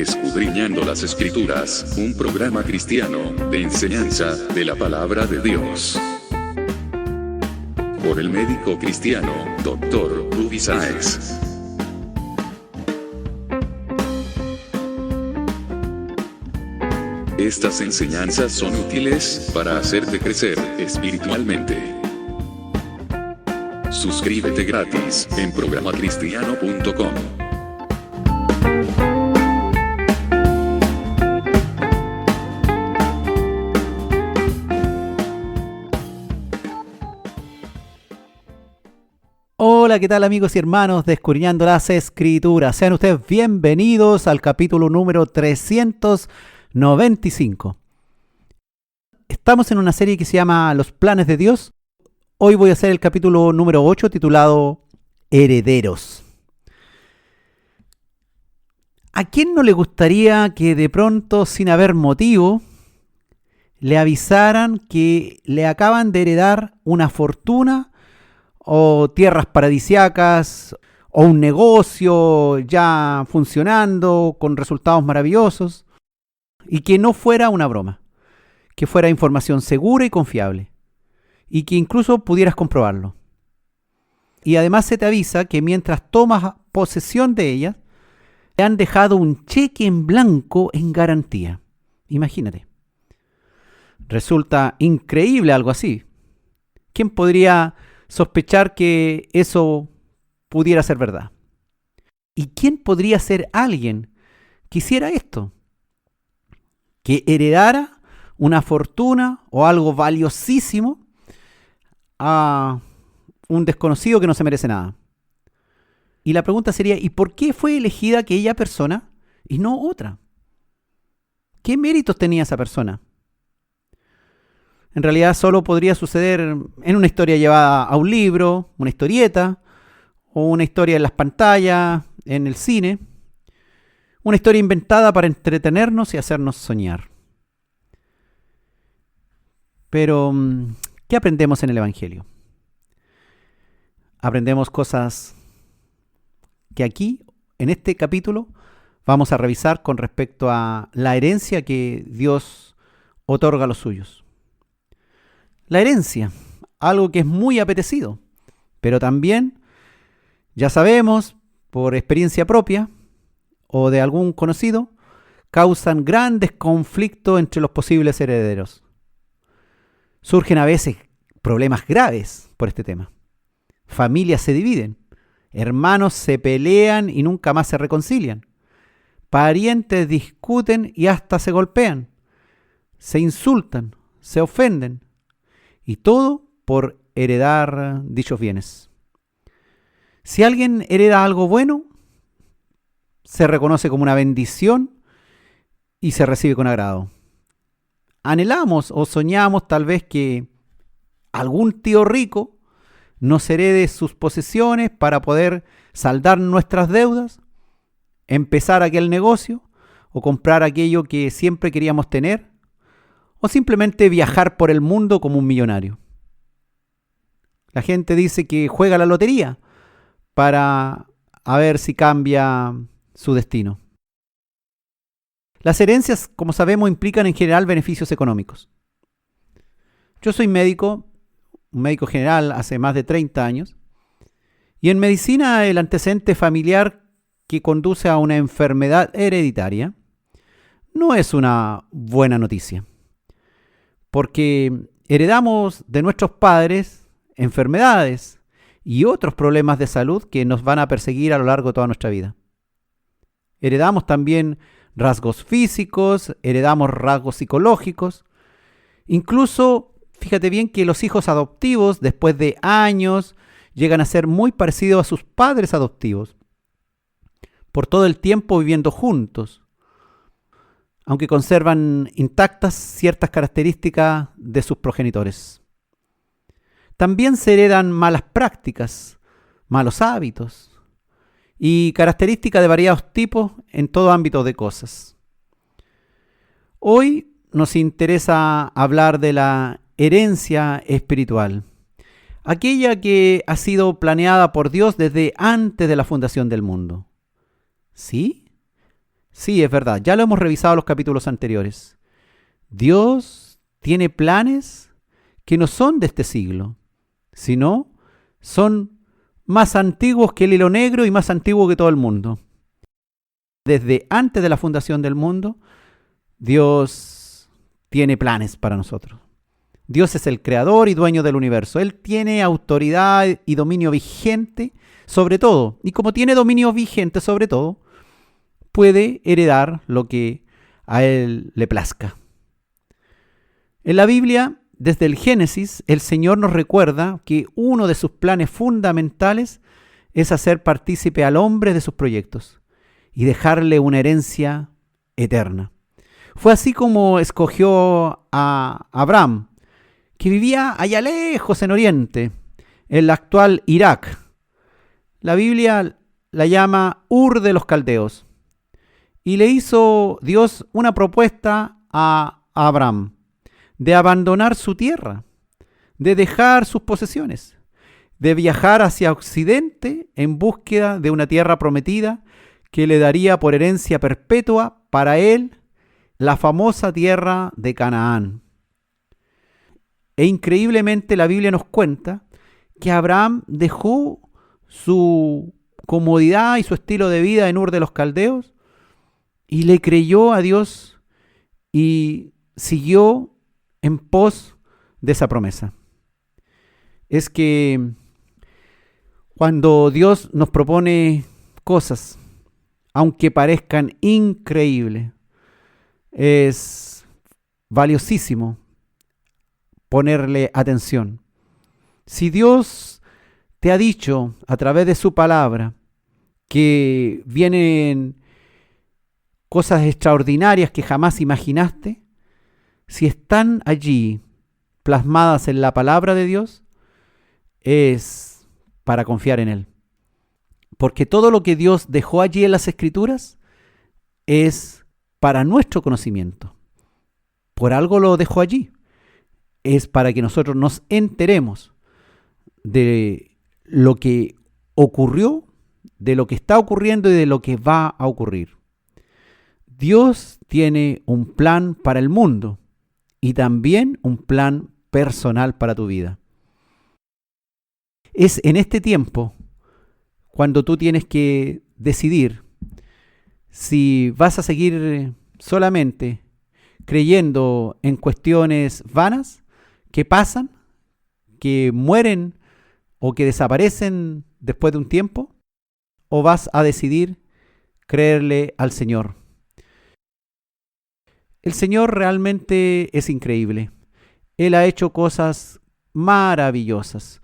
Escudriñando las Escrituras, un programa cristiano de enseñanza de la palabra de Dios. Por el médico cristiano, Dr. Ruby Sáez. Estas enseñanzas son útiles para hacerte crecer espiritualmente. Suscríbete gratis en programacristiano.com. Hola, ¿qué tal amigos y hermanos de Escudriñando las Escrituras? Sean ustedes bienvenidos al capítulo número 395. Estamos en una serie que se llama Los Planes de Dios. Hoy voy a hacer el capítulo número 8 titulado Herederos. ¿A quién no le gustaría que de pronto, sin haber motivo, le avisaran que le acaban de heredar una fortuna o tierras paradisíacas o un negocio ya funcionando con resultados maravillosos y que no fuera una broma, que fuera información segura y confiable y que incluso pudieras comprobarlo? Y además se te avisa que mientras tomas posesión de ellas, te han dejado un cheque en blanco en garantía. Imagínate. Resulta increíble algo así. ¿Quién podría sospechar que eso pudiera ser verdad? ¿Y quién podría ser alguien que hiciera esto? Que heredara una fortuna o algo valiosísimo a un desconocido que no se merece nada. Y la pregunta sería, ¿y por qué fue elegida aquella persona y no otra? ¿Qué méritos tenía esa persona? En realidad solo podría suceder en una historia llevada a un libro, una historieta, o una historia en las pantallas, en el cine. Una historia inventada para entretenernos y hacernos soñar. Pero, ¿qué aprendemos en el Evangelio? Aprendemos cosas que aquí, en este capítulo, vamos a revisar con respecto a la herencia que Dios otorga a los suyos. La herencia, algo que es muy apetecido, pero también, ya sabemos, por experiencia propia o de algún conocido, causan grandes conflictos entre los posibles herederos. Surgen a veces problemas graves por este tema. Familias se dividen, hermanos se pelean y nunca más se reconcilian. Parientes discuten y hasta se golpean, se insultan, se ofenden. Y todo por heredar dichos bienes. Si alguien hereda algo bueno, se reconoce como una bendición y se recibe con agrado. Anhelamos o soñamos tal vez que algún tío rico nos herede sus posesiones para poder saldar nuestras deudas, empezar aquel negocio o comprar aquello que siempre queríamos tener, o simplemente viajar por el mundo como un millonario. La gente dice que juega la lotería para a ver si cambia su destino. Las herencias, como sabemos, implican en general beneficios económicos. Yo soy médico, un médico general hace más de 30 años, y en medicina el antecedente familiar que conduce a una enfermedad hereditaria no es una buena noticia. Porque heredamos de nuestros padres enfermedades y otros problemas de salud que nos van a perseguir a lo largo de toda nuestra vida. Heredamos también rasgos físicos, heredamos rasgos psicológicos. Incluso, fíjate bien que los hijos adoptivos, después de años, llegan a ser muy parecidos a sus padres adoptivos, por todo el tiempo viviendo juntos, aunque conservan intactas ciertas características de sus progenitores. También se heredan malas prácticas, malos hábitos y características de variados tipos en todo ámbito de cosas. Hoy nos interesa hablar de la herencia espiritual, aquella que ha sido planeada por Dios desde antes de la fundación del mundo. ¿Sí? Sí, es verdad, ya lo hemos revisado en los capítulos anteriores. Dios tiene planes que no son de este siglo, sino son más antiguos que el hilo negro y más antiguos que todo el mundo. Desde antes de la fundación del mundo, Dios tiene planes para nosotros. Dios es el creador y dueño del universo. Él tiene autoridad y dominio vigente sobre todo. Y como tiene dominio vigente sobre todo, puede heredar lo que a Él le plazca. En la Biblia, desde el Génesis, el Señor nos recuerda que uno de sus planes fundamentales es hacer partícipe al hombre de sus proyectos y dejarle una herencia eterna. Fue así como escogió a Abraham, que vivía allá lejos en Oriente, en el actual Irak. La Biblia la llama Ur de los Caldeos. Y le hizo Dios una propuesta a Abraham de abandonar su tierra, de dejar sus posesiones, de viajar hacia Occidente en búsqueda de una tierra prometida que le daría por herencia perpetua para él la famosa tierra de Canaán. E increíblemente la Biblia nos cuenta que Abraham dejó su comodidad y su estilo de vida en Ur de los Caldeos y le creyó a Dios y siguió en pos de esa promesa. Es que cuando Dios nos propone cosas, aunque parezcan increíbles, es valiosísimo ponerle atención. Si Dios te ha dicho a través de su palabra que vienen cosas extraordinarias que jamás imaginaste, si están allí plasmadas en la palabra de Dios, es para confiar en Él. Porque todo lo que Dios dejó allí en las Escrituras es para nuestro conocimiento. Por algo lo dejó allí. Es para que nosotros nos enteremos de lo que ocurrió, de lo que está ocurriendo y de lo que va a ocurrir. Dios tiene un plan para el mundo y también un plan personal para tu vida. Es en este tiempo cuando tú tienes que decidir si vas a seguir solamente creyendo en cuestiones vanas que pasan, que mueren o que desaparecen después de un tiempo, o vas a decidir creerle al Señor. El Señor realmente es increíble. Él ha hecho cosas maravillosas.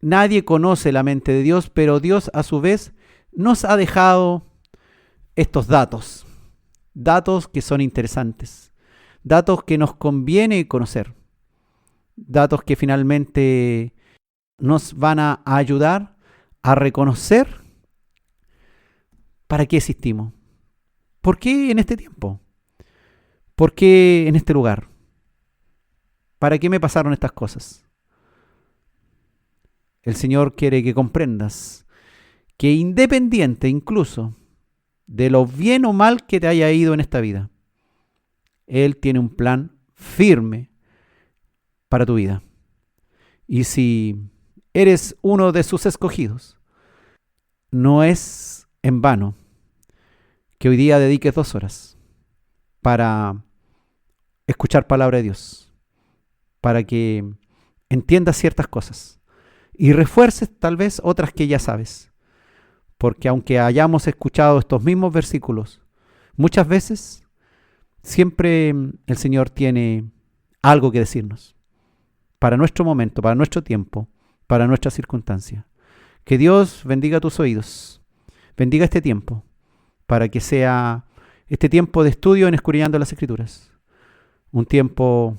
Nadie conoce la mente de Dios, pero Dios a su vez nos ha dejado estos datos. Datos que son interesantes. Datos que nos conviene conocer. Datos que finalmente nos van a ayudar a reconocer para qué existimos. ¿Por qué en este tiempo? ¿Por qué en este lugar? ¿Para qué me pasaron estas cosas? El Señor quiere que comprendas que independiente incluso de lo bien o mal que te haya ido en esta vida, Él tiene un plan firme para tu vida. Y si eres uno de sus escogidos, no es en vano que hoy día dediques 2 horas para escuchar palabra de Dios, para que entiendas ciertas cosas y refuerces tal vez otras que ya sabes. Porque aunque hayamos escuchado estos mismos versículos muchas veces, siempre el Señor tiene algo que decirnos para nuestro momento, para nuestro tiempo, para nuestra circunstancia. Que Dios bendiga tus oídos, bendiga este tiempo, para que sea este tiempo de estudio en Escudriñando las Escrituras, un tiempo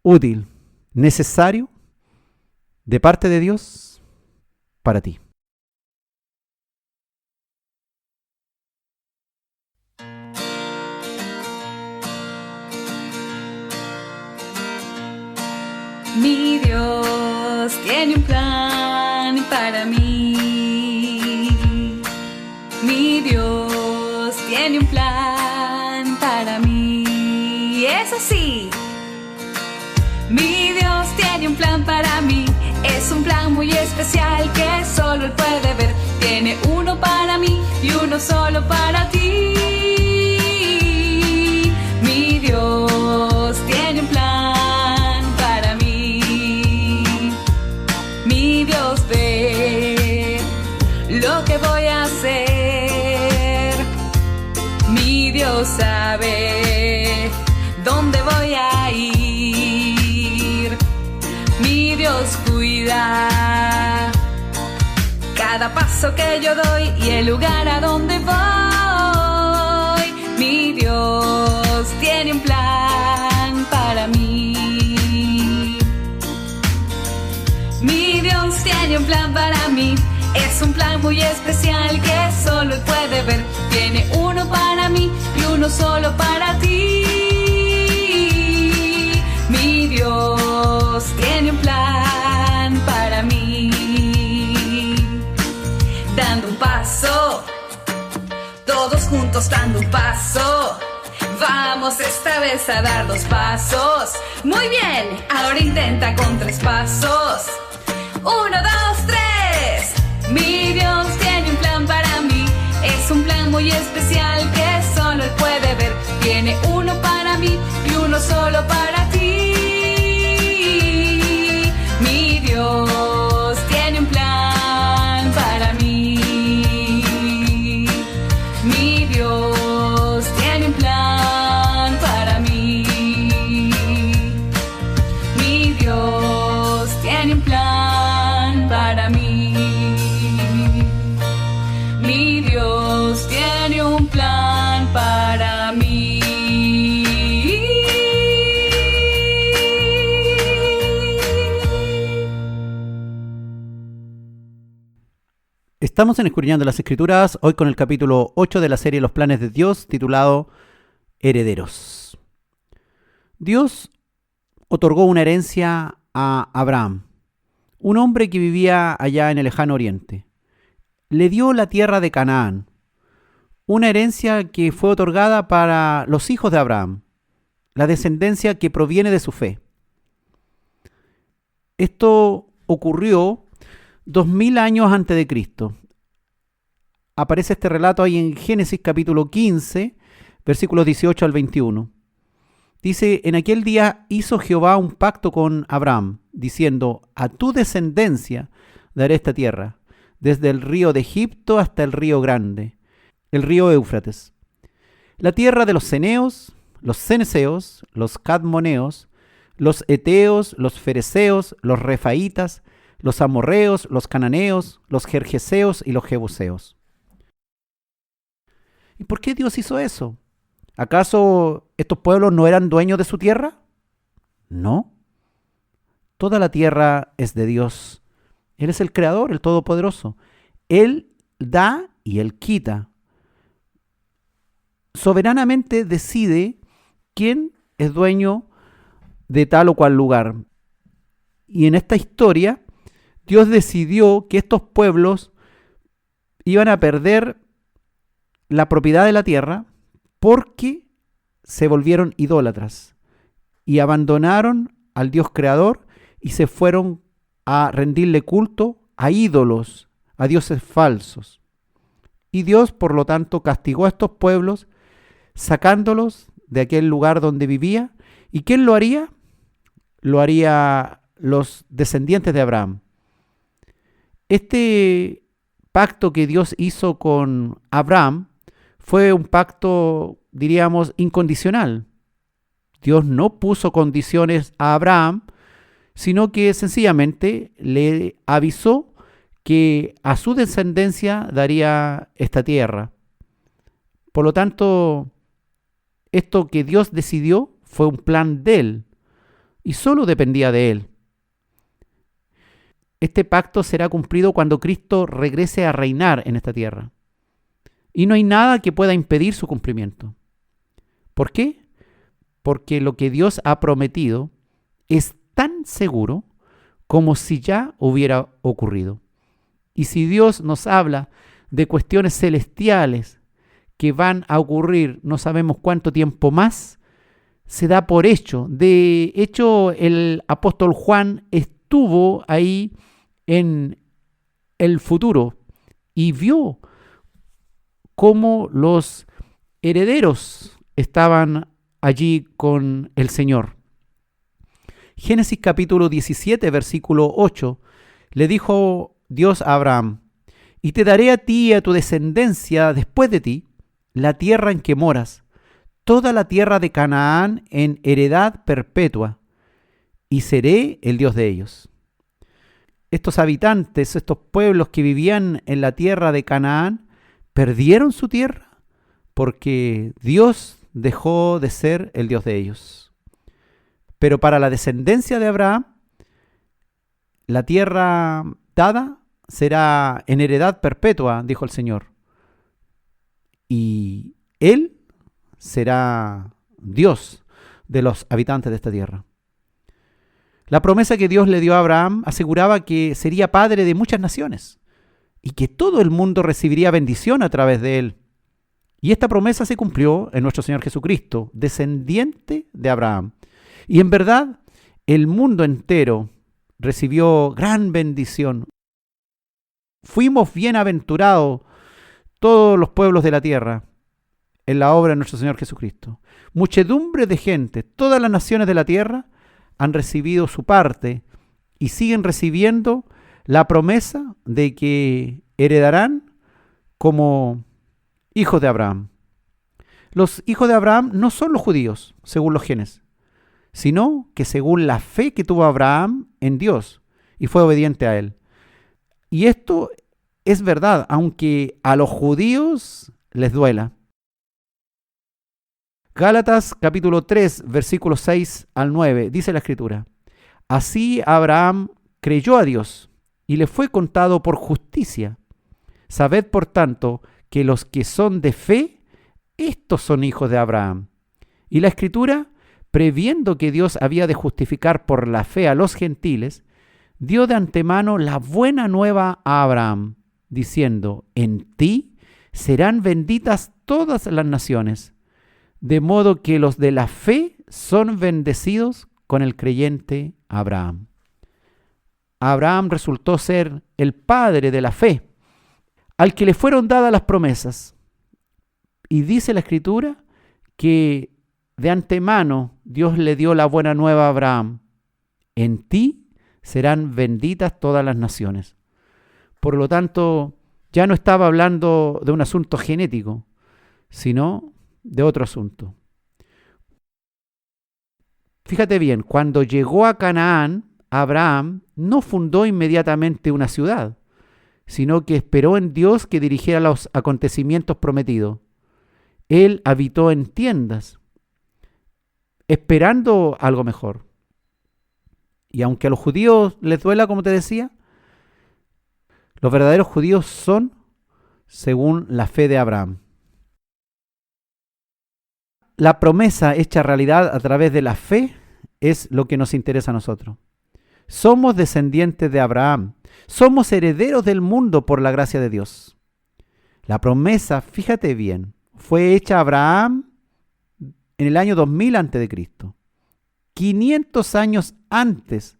útil, necesario, de parte de Dios, para ti. Mi Dios tiene un plan para mí. Mi Dios tiene un plan un plan para mí. Es un plan muy especial que solo Él puede ver. Tiene uno para mí y uno solo para ti. Mi Dios tiene un plan para mí. Mi Dios ve lo que voy a hacer. Mi Dios sabe dónde voy a ir. Mi Dios cuida cada paso que yo doy y el lugar a donde voy. Mi Dios tiene un plan para mí. Mi Dios tiene un plan para mí. Es un plan muy especial que solo Él puede ver. Tiene uno para mí y uno solo para ti. Mi Dios tiene un plan para mí. Dando un paso, todos juntos dando un paso. Vamos esta vez a dar 2 pasos. Muy bien, ahora intenta con 3 pasos. 1, 2, 3. Mi Dios tiene un plan para mí. Es un plan muy especial que solo Él puede ver. Tiene uno para mí y uno solo para ti. Mi Dios tiene un plan para mí. Mi Dios tiene un plan para mí. Mi Dios tiene un plan para mí. Mi Dios tiene un plan para mí. Estamos en Escudriñando las Escrituras, hoy con el capítulo 8 de la serie Los planes de Dios, titulado Herederos. Dios otorgó una herencia a Abraham, un hombre que vivía allá en el lejano oriente. Le dio la tierra de Canaán, una herencia que fue otorgada para los hijos de Abraham, la descendencia que proviene de su fe. Esto ocurrió 2000 años antes de Cristo. Aparece este relato ahí en Génesis capítulo 15, versículos 18 al 21. Dice: en aquel día hizo Jehová un pacto con Abraham, diciendo: a tu descendencia daré esta tierra, desde el río de Egipto hasta el río grande, el río Éufrates. La tierra de los ceneos, los ceneseos, los cadmoneos, los eteos, los fereceos, los refaitas, los amorreos, los cananeos, los gergeseos y los jebuseos. ¿Y por qué Dios hizo eso? ¿Acaso estos pueblos no eran dueños de su tierra? No. Toda la tierra es de Dios. Él es el Creador, el Todopoderoso. Él da y Él quita. Soberanamente decide quién es dueño de tal o cual lugar. Y en esta historia, Dios decidió que estos pueblos iban a perder la propiedad de la tierra porque se volvieron idólatras y abandonaron al Dios creador y se fueron a rendirle culto a ídolos, a dioses falsos. Y Dios, por lo tanto, castigó a estos pueblos sacándolos de aquel lugar donde vivía. ¿Y quién lo haría? Lo haría los descendientes de Abraham. Este pacto que Dios hizo con Abraham fue un pacto, diríamos, incondicional. Dios no puso condiciones a Abraham, sino que sencillamente le avisó que a su descendencia daría esta tierra. Por lo tanto, esto que Dios decidió fue un plan de Él y solo dependía de Él. Este pacto será cumplido cuando Cristo regrese a reinar en esta tierra. Y no hay nada que pueda impedir su cumplimiento. ¿Por qué? Porque lo que Dios ha prometido es tan seguro como si ya hubiera ocurrido. Y si Dios nos habla de cuestiones celestiales que van a ocurrir no sabemos cuánto tiempo más, se da por hecho. De hecho, el apóstol Juan estuvo ahí en el futuro y vio cómo los herederos estaban allí con el Señor. Génesis capítulo 17, versículo 8, le dijo Dios a Abraham: y te daré a ti y a tu descendencia después de ti la tierra en que moras, toda la tierra de Canaán en heredad perpetua, y seré el Dios de ellos. Estos habitantes, estos pueblos que vivían en la tierra de Canaán, perdieron su tierra porque Dios dejó de ser el Dios de ellos. Pero para la descendencia de Abraham, la tierra dada será en heredad perpetua, dijo el Señor. Y Él será Dios de los habitantes de esta tierra. La promesa que Dios le dio a Abraham aseguraba que sería padre de muchas naciones y que todo el mundo recibiría bendición a través de él. Y esta promesa se cumplió en nuestro Señor Jesucristo, descendiente de Abraham. Y en verdad, el mundo entero recibió gran bendición. Fuimos bienaventurados todos los pueblos de la tierra en la obra de nuestro Señor Jesucristo. Muchedumbre de gente, todas las naciones de la tierra han recibido su parte y siguen recibiendo la promesa de que heredarán como hijos de Abraham. Los hijos de Abraham no son los judíos, según los genes, sino que según la fe que tuvo Abraham en Dios y fue obediente a él. Y esto es verdad, aunque a los judíos les duela. Gálatas capítulo 3, versículos 6 al 9, dice la Escritura: así Abraham creyó a Dios y le fue contado por justicia. Sabed, por tanto, que los que son de fe, estos son hijos de Abraham. Y la Escritura, previendo que Dios había de justificar por la fe a los gentiles, dio de antemano la buena nueva a Abraham, diciendo: en ti serán benditas todas las naciones. De modo que los de la fe son bendecidos con el creyente Abraham. Abraham resultó ser el padre de la fe, al que le fueron dadas las promesas. Y dice la Escritura que de antemano Dios le dio la buena nueva a Abraham: en ti serán benditas todas las naciones. Por lo tanto, ya no estaba hablando de un asunto genético, sino de otro asunto. Fíjate bien, cuando llegó a Canaán, Abraham no fundó inmediatamente una ciudad, sino que esperó en Dios que dirigiera los acontecimientos prometidos. Él habitó en tiendas, esperando algo mejor. Y aunque a los judíos les duela, como te decía, los verdaderos judíos son según la fe de Abraham. La promesa hecha realidad a través de la fe es lo que nos interesa a nosotros. Somos descendientes de Abraham. Somos herederos del mundo por la gracia de Dios. La promesa, fíjate bien, fue hecha a Abraham en el año 2000 a.C., 500 años antes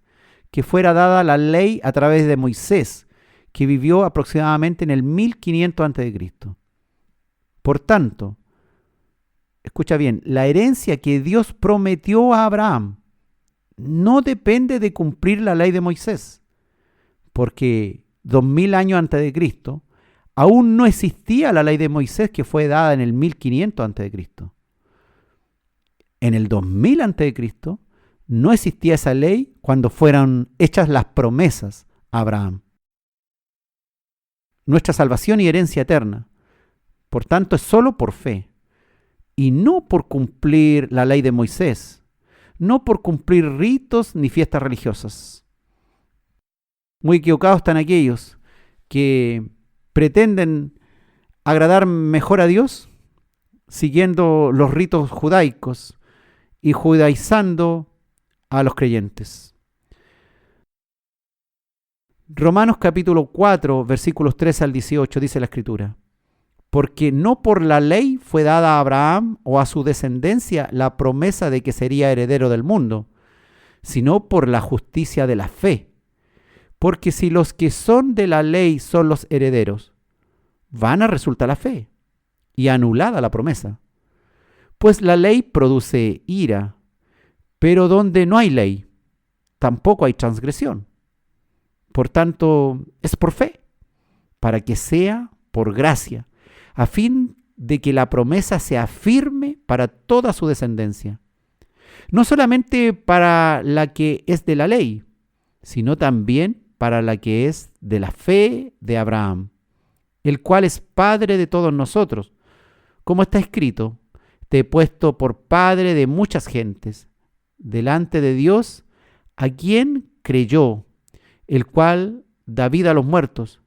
que fuera dada la ley a través de Moisés, que vivió aproximadamente en el 1500 a.C. Por tanto, escucha bien, la herencia que Dios prometió a Abraham no depende de cumplir la ley de Moisés, porque 2000 años antes de Cristo aún no existía la ley de Moisés, que fue dada en el 1500 antes de Cristo. En el 2000 antes de Cristo no existía esa ley cuando fueron hechas las promesas a Abraham. Nuestra salvación y herencia eterna, por tanto, es solo por fe. Y no por cumplir la ley de Moisés, no por cumplir ritos ni fiestas religiosas. Muy equivocados están aquellos que pretenden agradar mejor a Dios siguiendo los ritos judaicos y judaizando a los creyentes. Romanos capítulo 4, versículos 13 al 18 dice la Escritura: porque no por la ley fue dada a Abraham o a su descendencia la promesa de que sería heredero del mundo, sino por la justicia de la fe. Porque si los que son de la ley son los herederos, vana resulta la fe y anulada la promesa. Pues la ley produce ira, pero donde no hay ley, tampoco hay transgresión. Por tanto, es por fe, para que sea por gracia, a fin de que la promesa sea firme para toda su descendencia. No solamente para la que es de la ley, sino también para la que es de la fe de Abraham, el cual es Padre de todos nosotros. Como está escrito, te he puesto por Padre de muchas gentes, delante de Dios, a quien creyó, el cual da vida a los muertos,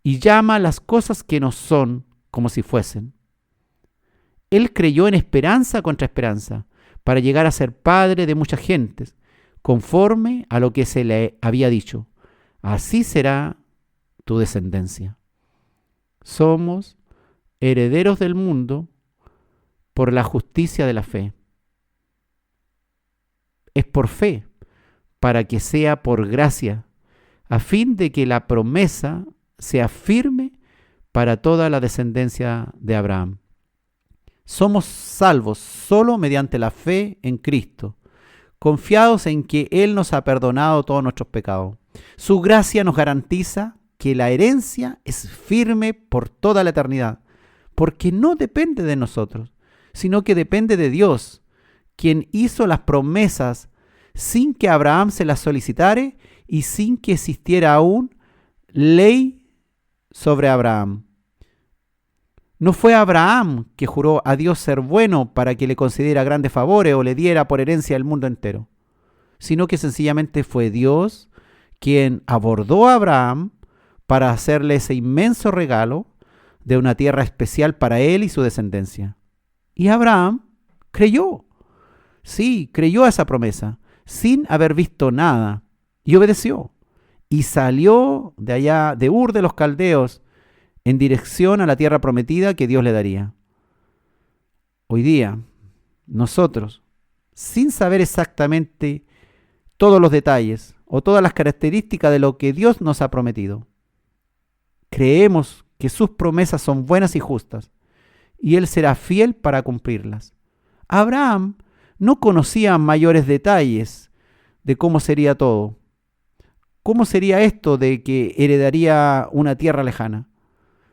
y llama las cosas que no son como si fuesen. Él creyó en esperanza contra esperanza, para llegar a ser padre de muchas gentes, conforme a lo que se le había dicho. Así será tu descendencia. Somos herederos del mundo por la justicia de la fe. Es por fe, para que sea por gracia, a fin de que la promesa sea firme para toda la descendencia de Abraham. Somos salvos solo mediante la fe en Cristo, confiados en que Él nos ha perdonado todos nuestros pecados. Su gracia nos garantiza que la herencia es firme por toda la eternidad, porque no depende de nosotros, sino que depende de Dios, quien hizo las promesas sin que Abraham se las solicitare y sin que existiera aún ley sobre Abraham. No fue Abraham que juró a Dios ser bueno para que le concediera grandes favores o le diera por herencia el mundo entero, sino que sencillamente fue Dios quien abordó a Abraham para hacerle ese inmenso regalo de una tierra especial para él y su descendencia. Y Abraham creyó. Sí, creyó a esa promesa, sin haber visto nada, y obedeció. Y salió de allá, de Ur de los Caldeos, en dirección a la tierra prometida que Dios le daría. Hoy día, nosotros, sin saber exactamente todos los detalles o todas las características de lo que Dios nos ha prometido, creemos que sus promesas son buenas y justas, y Él será fiel para cumplirlas. Abraham no conocía mayores detalles de cómo sería todo. ¿Cómo sería esto de que heredaría una tierra lejana?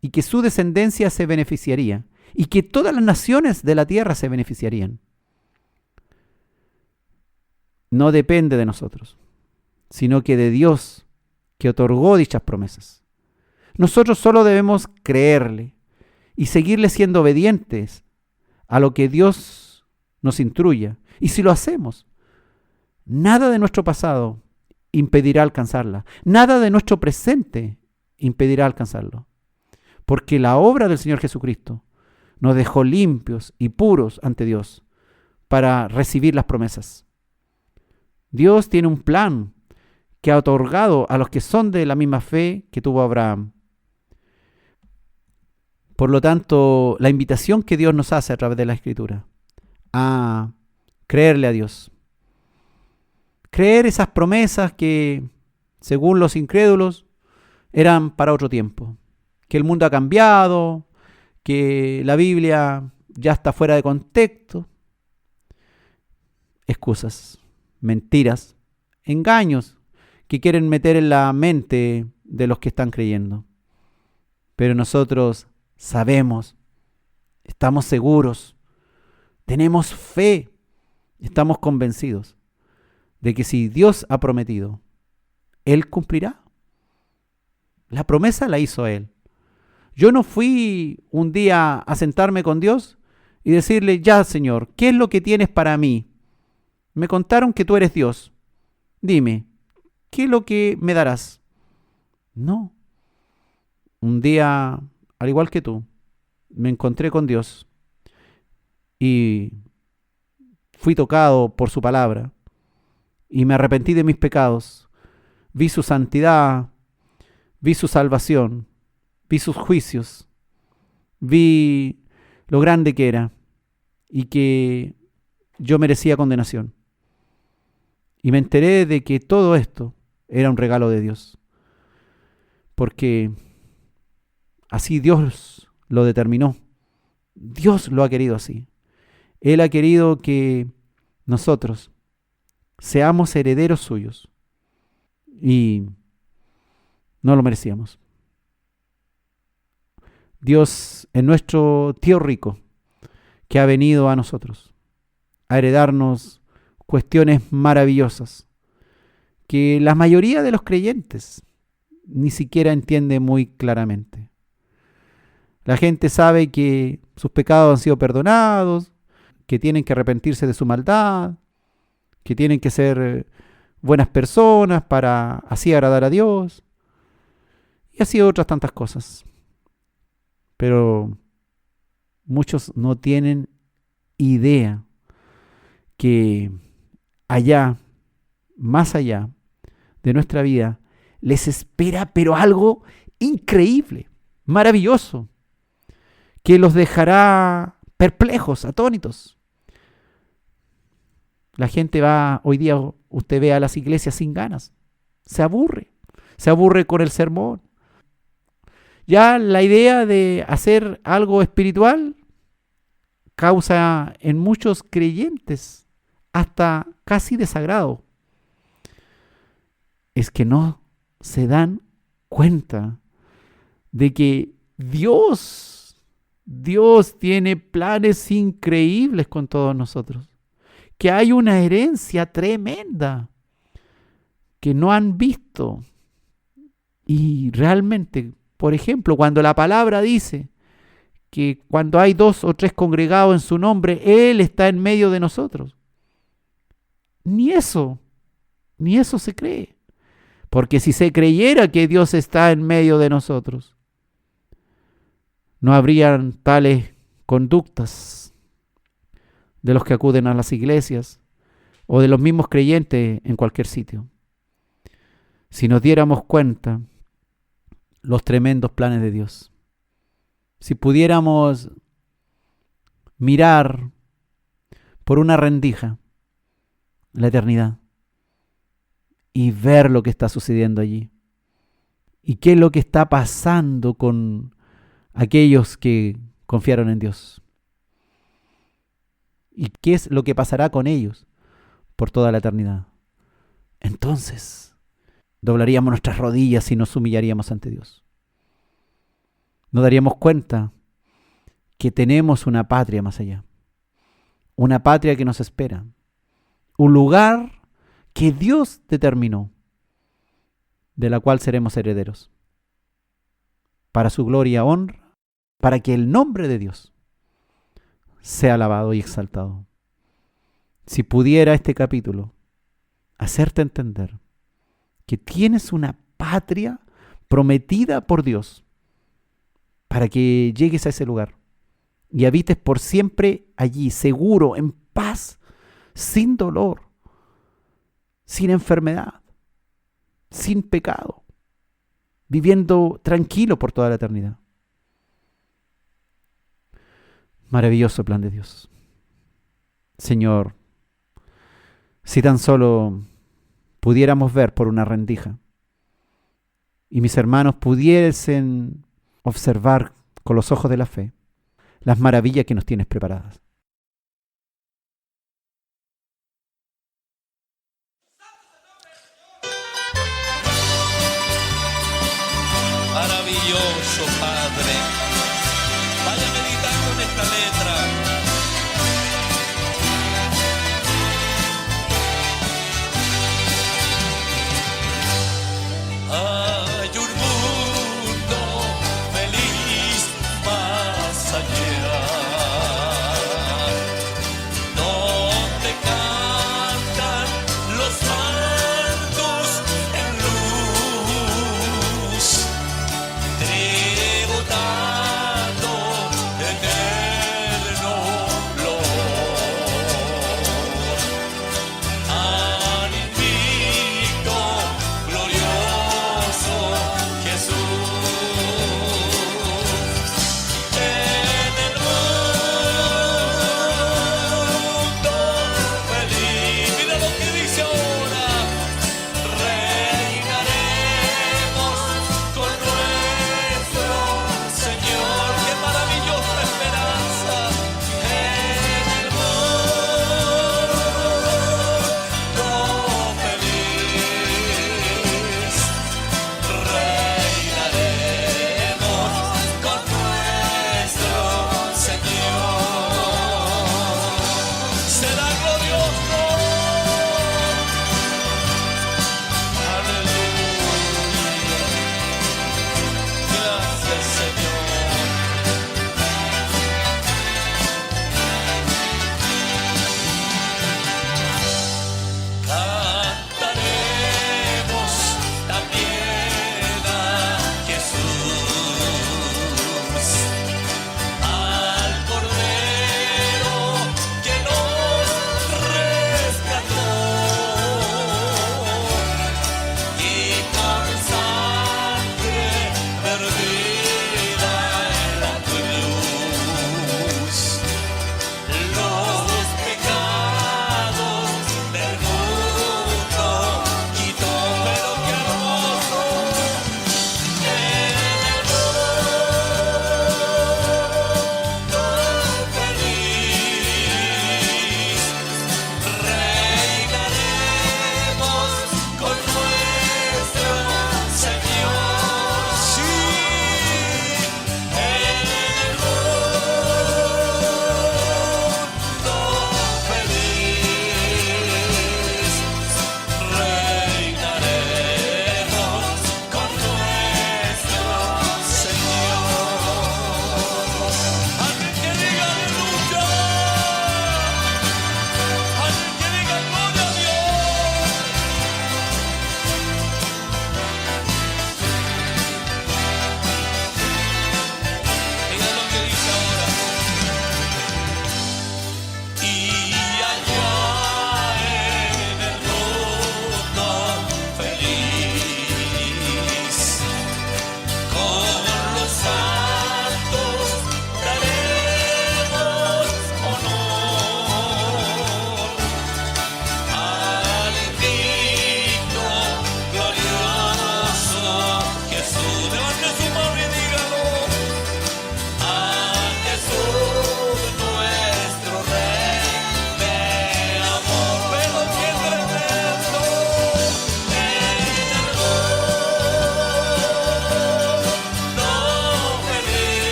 Y que su descendencia se beneficiaría, y que todas las naciones de la tierra se beneficiarían. No depende de nosotros, sino que de Dios, que otorgó dichas promesas. Nosotros solo debemos creerle y seguirle siendo obedientes a lo que Dios nos instruya. Y si lo hacemos, nada de nuestro pasado impedirá alcanzarla, nada de nuestro presente impedirá alcanzarlo. Porque la obra del Señor Jesucristo nos dejó limpios y puros ante Dios para recibir las promesas. Dios tiene un plan que ha otorgado a los que son de la misma fe que tuvo Abraham. Por lo tanto, la invitación que Dios nos hace a través de la Escritura a creerle a Dios. Creer esas promesas que, según los incrédulos, eran para otro tiempo. Que el mundo ha cambiado, que la Biblia ya está fuera de contexto. Excusas, mentiras, engaños que quieren meter en la mente de los que están creyendo. Pero nosotros sabemos, estamos seguros, tenemos fe, estamos convencidos de que si Dios ha prometido, Él cumplirá. La promesa la hizo Él. Yo no fui un día a sentarme con Dios y decirle, ya Señor, ¿qué es lo que tienes para mí? Me contaron que tú eres Dios. Dime, ¿qué es lo que me darás? No. Un día, al igual que tú, me encontré con Dios y fui tocado por su palabra y me arrepentí de mis pecados. Vi su santidad, vi su salvación, vi sus juicios, vi lo grande que era y que yo merecía condenación. Y me enteré de que todo esto era un regalo de Dios, porque así Dios lo determinó. Dios lo ha querido así. Él ha querido que nosotros seamos herederos suyos y no lo merecíamos. Dios es nuestro tío rico que ha venido a nosotros a heredarnos cuestiones maravillosas que la mayoría de los creyentes ni siquiera entiende muy claramente. La gente sabe que sus pecados han sido perdonados, que tienen que arrepentirse de su maldad, que tienen que ser buenas personas para así agradar a Dios, y así otras tantas cosas. Pero muchos no tienen idea que allá, más allá de nuestra vida, les espera pero algo increíble, maravilloso, que los dejará perplejos, atónitos. La gente va, hoy día usted ve a las iglesias sin ganas, se aburre con el sermón. Ya la idea de hacer algo espiritual causa en muchos creyentes hasta casi desagrado. Es que no se dan cuenta de que Dios tiene planes increíbles con todos nosotros, que hay una herencia tremenda que no han visto. Y realmente, por ejemplo, cuando la palabra dice que cuando hay 2 o 3 congregados en su nombre, Él está en medio de nosotros. Ni eso se cree. Porque si se creyera que Dios está en medio de nosotros, no habrían tales conductas de los que acuden a las iglesias o de los mismos creyentes en cualquier sitio. Si nos diéramos cuenta los tremendos planes de Dios, si pudiéramos mirar por una rendija la eternidad y ver lo que está sucediendo allí y qué es lo que está pasando con aquellos que confiaron en Dios y qué es lo que pasará con ellos por toda la eternidad, entonces doblaríamos nuestras rodillas y nos humillaríamos ante Dios. Nos daríamos cuenta que tenemos una patria más allá, una patria que nos espera, un lugar que Dios determinó, de la cual seremos herederos, para su gloria, honra, para que el nombre de Dios sea alabado y exaltado. Si pudiera este capítulo hacerte entender que tienes una patria prometida por Dios, para que llegues a ese lugar y habites por siempre allí, seguro, en paz, sin dolor, sin enfermedad, sin pecado, viviendo tranquilo por toda la eternidad. Maravilloso plan de Dios. Señor, si tan solo pudiéramos ver por una rendija y mis hermanos pudiesen observar con los ojos de la fe las maravillas que nos tienes preparadas. Maravilloso Padre, vaya meditando en esta letra. Hay un mundo feliz más allá, donde cantan los mantos en luz, tributando en el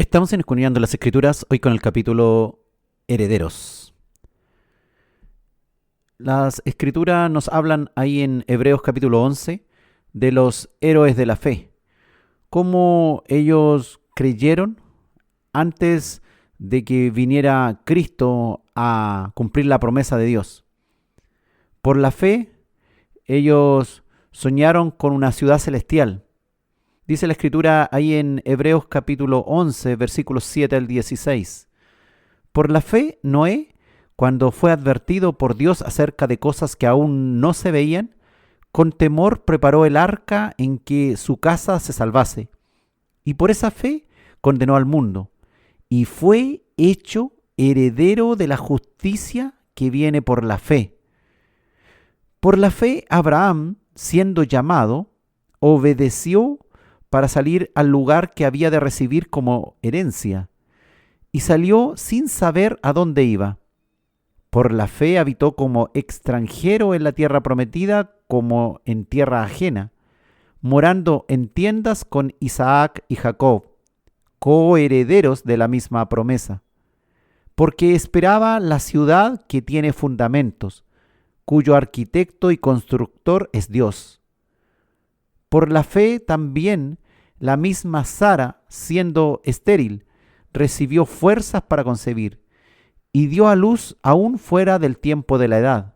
Estamos escudriñando las Escrituras hoy con el capítulo Herederos. Las Escrituras nos hablan ahí en Hebreos capítulo 11 de los héroes de la fe, cómo ellos creyeron antes de que viniera Cristo a cumplir la promesa de Dios. Por la fe, ellos soñaron con una ciudad celestial. Dice la Escritura ahí en Hebreos capítulo 11, versículos 7 al 16. Por la fe, Noé, cuando fue advertido por Dios acerca de cosas que aún no se veían, con temor preparó el arca en que su casa se salvase. Y por esa fe condenó al mundo, y fue hecho heredero de la justicia que viene por la fe. Por la fe, Abraham, siendo llamado, obedeció para salir al lugar que había de recibir como herencia, y salió sin saber a dónde iba. Por la fe habitó como extranjero en la tierra prometida, como en tierra ajena, morando en tiendas con Isaac y Jacob, coherederos de la misma promesa, porque esperaba la ciudad que tiene fundamentos, cuyo arquitecto y constructor es Dios. Por la fe también la misma Sara, siendo estéril, recibió fuerzas para concebir y dio a luz aún fuera del tiempo de la edad,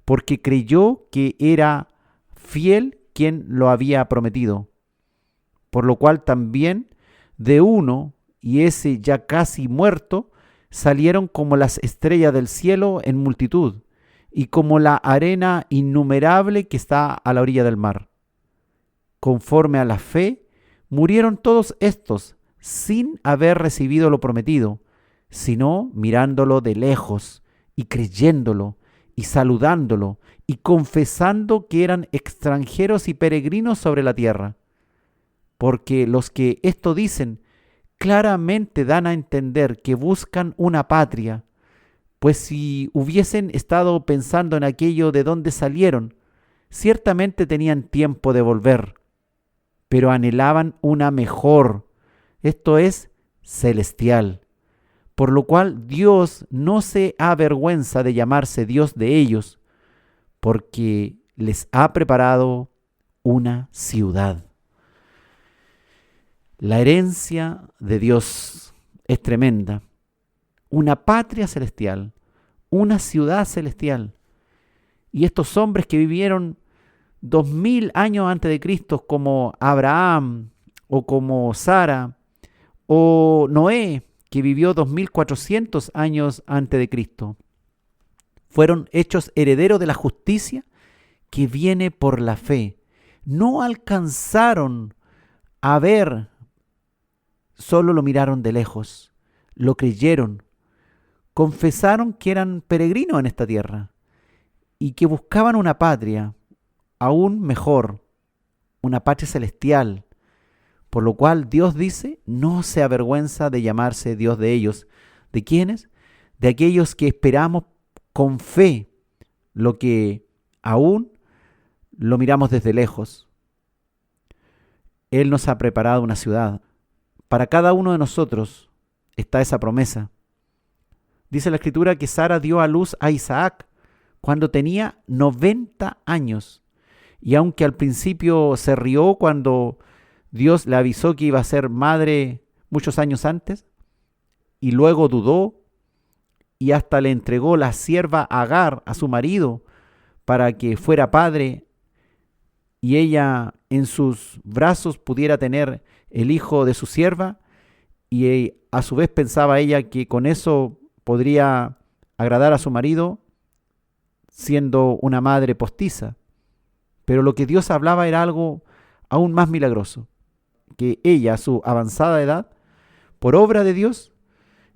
porque creyó que era fiel quien lo había prometido. Por lo cual también de uno, y ese ya casi muerto, salieron como las estrellas del cielo en multitud, y como la arena innumerable que está a la orilla del mar. Conforme a la fe, murieron todos estos sin haber recibido lo prometido, sino mirándolo de lejos y creyéndolo y saludándolo y confesando que eran extranjeros y peregrinos sobre la tierra. Porque los que esto dicen claramente dan a entender que buscan una patria, pues si hubiesen estado pensando en aquello de donde salieron, ciertamente tenían tiempo de volver, pero anhelaban una mejor, esto es, celestial. Por lo cual Dios no se avergüenza de llamarse Dios de ellos, porque les ha preparado una ciudad. La herencia de Dios es tremenda. Una patria celestial, una ciudad celestial. Y estos hombres que vivieron 2000 años antes de Cristo, como Abraham o como Sara o Noé, que vivió 2400 años antes de Cristo, fueron hechos herederos de la justicia que viene por la fe. No alcanzaron a ver, solo lo miraron de lejos, lo creyeron, confesaron que eran peregrinos en esta tierra y que buscaban una patria aún mejor, una patria celestial, por lo cual Dios dice, no se avergüenza de llamarse Dios de ellos. ¿De quiénes? De aquellos que esperamos con fe lo que aún lo miramos desde lejos. Él nos ha preparado una ciudad. Para cada uno de nosotros está esa promesa. Dice la Escritura que Sara dio a luz a Isaac cuando tenía 90 años. Y aunque al principio se rió cuando Dios le avisó que iba a ser madre muchos años antes, y luego dudó, y hasta le entregó la sierva Agar a su marido para que fuera padre, y ella en sus brazos pudiera tener el hijo de su sierva, y a su vez pensaba ella que con eso podría agradar a su marido, siendo una madre postiza. Pero lo que Dios hablaba era algo aún más milagroso, que ella, a su avanzada edad, por obra de Dios,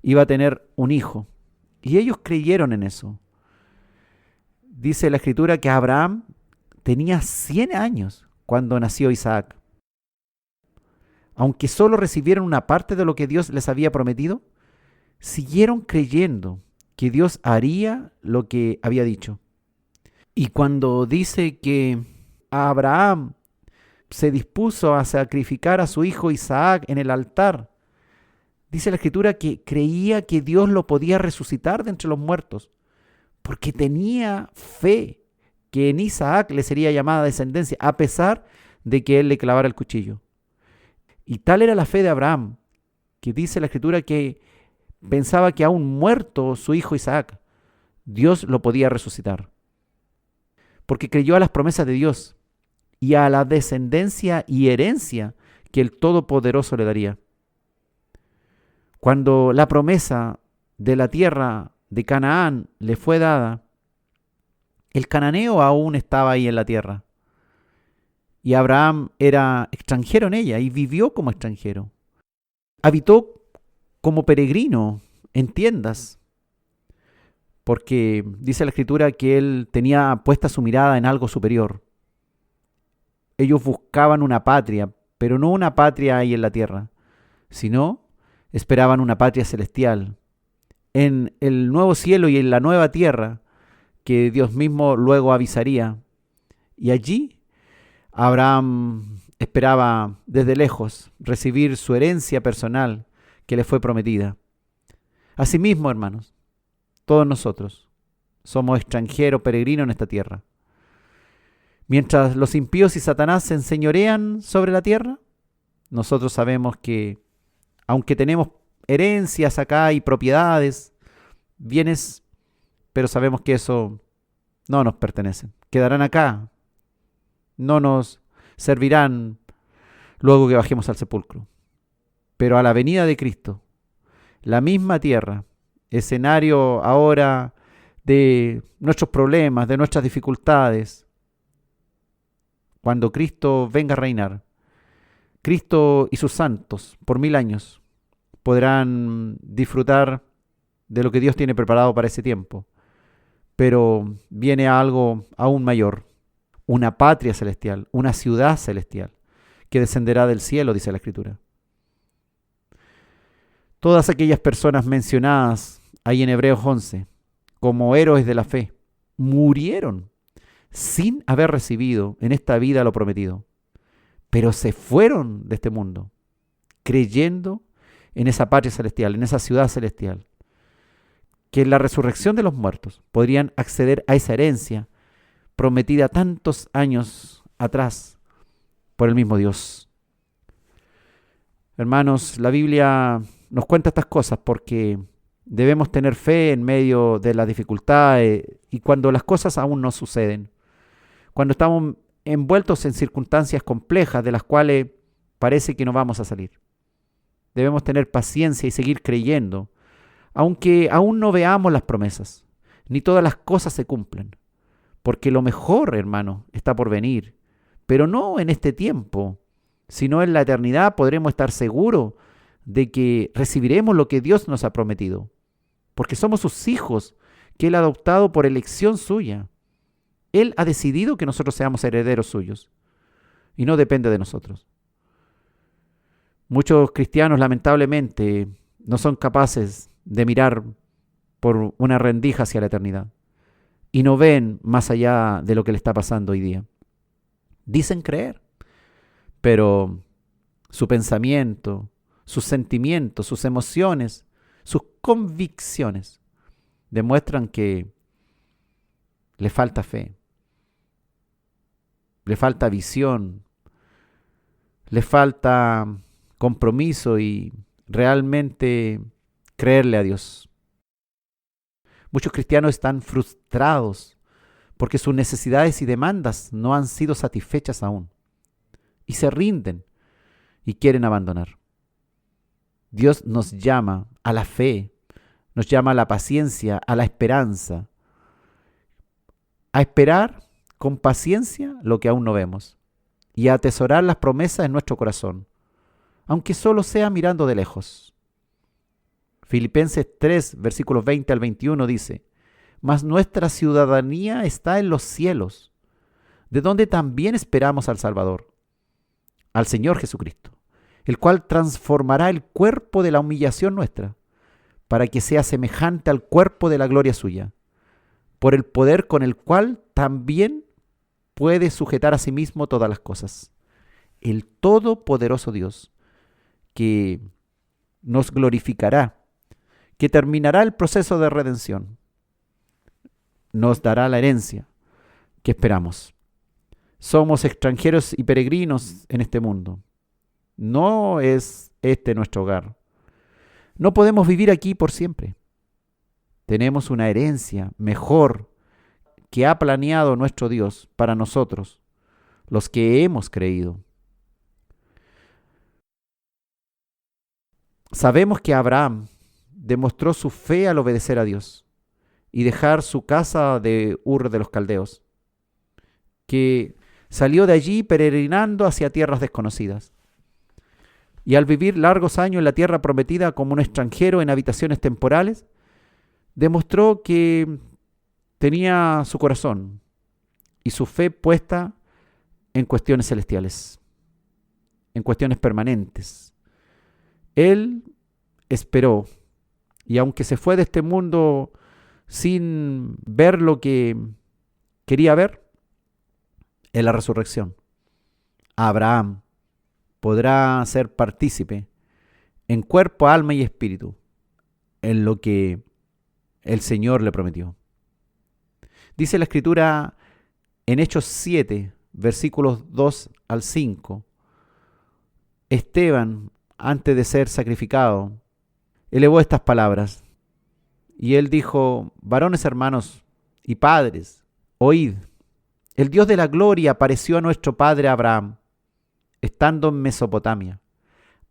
iba a tener un hijo. Y ellos creyeron en eso. Dice la Escritura que Abraham tenía 100 años cuando nació Isaac. Aunque solo recibieron una parte de lo que Dios les había prometido, siguieron creyendo que Dios haría lo que había dicho. Y cuando dice que Abraham se dispuso a sacrificar a su hijo Isaac en el altar, Dice la Escritura que creía que Dios lo podía resucitar de entre los muertos, porque tenía fe que en Isaac le sería llamada descendencia, a pesar de que él le clavara el cuchillo. Y tal era la fe de Abraham, que dice la Escritura que pensaba que aún muerto su hijo Isaac, Dios lo podía resucitar. Porque creyó a las promesas de Dios y a la descendencia y herencia que el Todopoderoso le daría. Cuando la promesa de la tierra de Canaán le fue dada, el cananeo aún estaba ahí en la tierra. Y Abraham era extranjero en ella y vivió como extranjero. Habitó como peregrino en tiendas, porque dice la Escritura que él tenía puesta su mirada en algo superior. Ellos buscaban una patria, pero no una patria ahí en la tierra, sino esperaban una patria celestial, en el nuevo cielo y en la nueva tierra que Dios mismo luego avisaría. Y allí Abraham esperaba desde lejos recibir su herencia personal que le fue prometida. Asimismo, hermanos, todos nosotros somos extranjeros, peregrinos en esta tierra. Mientras los impíos y Satanás se enseñorean sobre la tierra, nosotros sabemos que, aunque tenemos herencias acá y propiedades, bienes, pero sabemos que eso no nos pertenece. Quedarán acá, no nos servirán luego que bajemos al sepulcro. Pero a la venida de Cristo, la misma tierra, escenario ahora de nuestros problemas, de nuestras dificultades, cuando Cristo venga a reinar, Cristo y sus santos por 1000 años podrán disfrutar de lo que Dios tiene preparado para ese tiempo. Pero viene algo aún mayor, una patria celestial, una ciudad celestial, que descenderá del cielo, dice la Escritura. Todas aquellas personas mencionadas ahí en Hebreos 11 como héroes de la fe murieron sin haber recibido en esta vida lo prometido, pero se fueron de este mundo creyendo en esa patria celestial, en esa ciudad celestial, que en la resurrección de los muertos podrían acceder a esa herencia prometida tantos años atrás por el mismo Dios. Hermanos, la Biblia nos cuenta estas cosas porque debemos tener fe en medio de las dificultades y cuando las cosas aún no suceden. Cuando estamos envueltos en circunstancias complejas de las cuales parece que no vamos a salir. Debemos tener paciencia y seguir creyendo, aunque aún no veamos las promesas, ni todas las cosas se cumplen. Porque lo mejor, hermano, está por venir, pero no en este tiempo, sino en la eternidad podremos estar seguros de que recibiremos lo que Dios nos ha prometido, porque somos sus hijos que Él ha adoptado por elección suya. Él ha decidido que nosotros seamos herederos suyos y no depende de nosotros. Muchos cristianos, lamentablemente, no son capaces de mirar por una rendija hacia la eternidad y no ven más allá de lo que le está pasando hoy día. Dicen creer, pero su pensamiento, sus sentimientos, sus emociones, sus convicciones demuestran que le falta fe, le falta visión, le falta compromiso y realmente creerle a Dios. Muchos cristianos están frustrados porque sus necesidades y demandas no han sido satisfechas aún y se rinden y quieren abandonar. Dios nos llama a la fe, nos llama a la paciencia, a la esperanza, a esperar con paciencia lo que aún no vemos y a atesorar las promesas en nuestro corazón, aunque solo sea mirando de lejos. Filipenses 3, versículos 20 al 21 dice: mas nuestra ciudadanía está en los cielos, de donde también esperamos al Salvador, al Señor Jesucristo, el cual transformará el cuerpo de la humillación nuestra, para que sea semejante al cuerpo de la gloria suya, por el poder con el cual también puede sujetar a sí mismo todas las cosas. El todopoderoso Dios, que nos glorificará, que terminará el proceso de redención. Nos dará la herencia que esperamos. Somos extranjeros y peregrinos en este mundo. No es este nuestro hogar. No podemos vivir aquí por siempre. Tenemos una herencia mejor que ha planeado nuestro Dios para nosotros, los que hemos creído. Sabemos que Abraham demostró su fe al obedecer a Dios y dejar su casa de Ur de los Caldeos, que salió de allí peregrinando hacia tierras desconocidas. Y al vivir largos años en la tierra prometida como un extranjero en habitaciones temporales, demostró que tenía su corazón y su fe puesta en cuestiones celestiales, en cuestiones permanentes. Él esperó, y aunque se fue de este mundo sin ver lo que quería ver, en la resurrección, Abraham podrá ser partícipe en cuerpo, alma y espíritu en lo que el Señor le prometió. Dice la Escritura en Hechos 7, versículos 2 al 5, Esteban, antes de ser sacrificado, elevó estas palabras. Y él dijo: varones hermanos y padres, oíd, el Dios de la gloria apareció a nuestro padre Abraham, estando en Mesopotamia,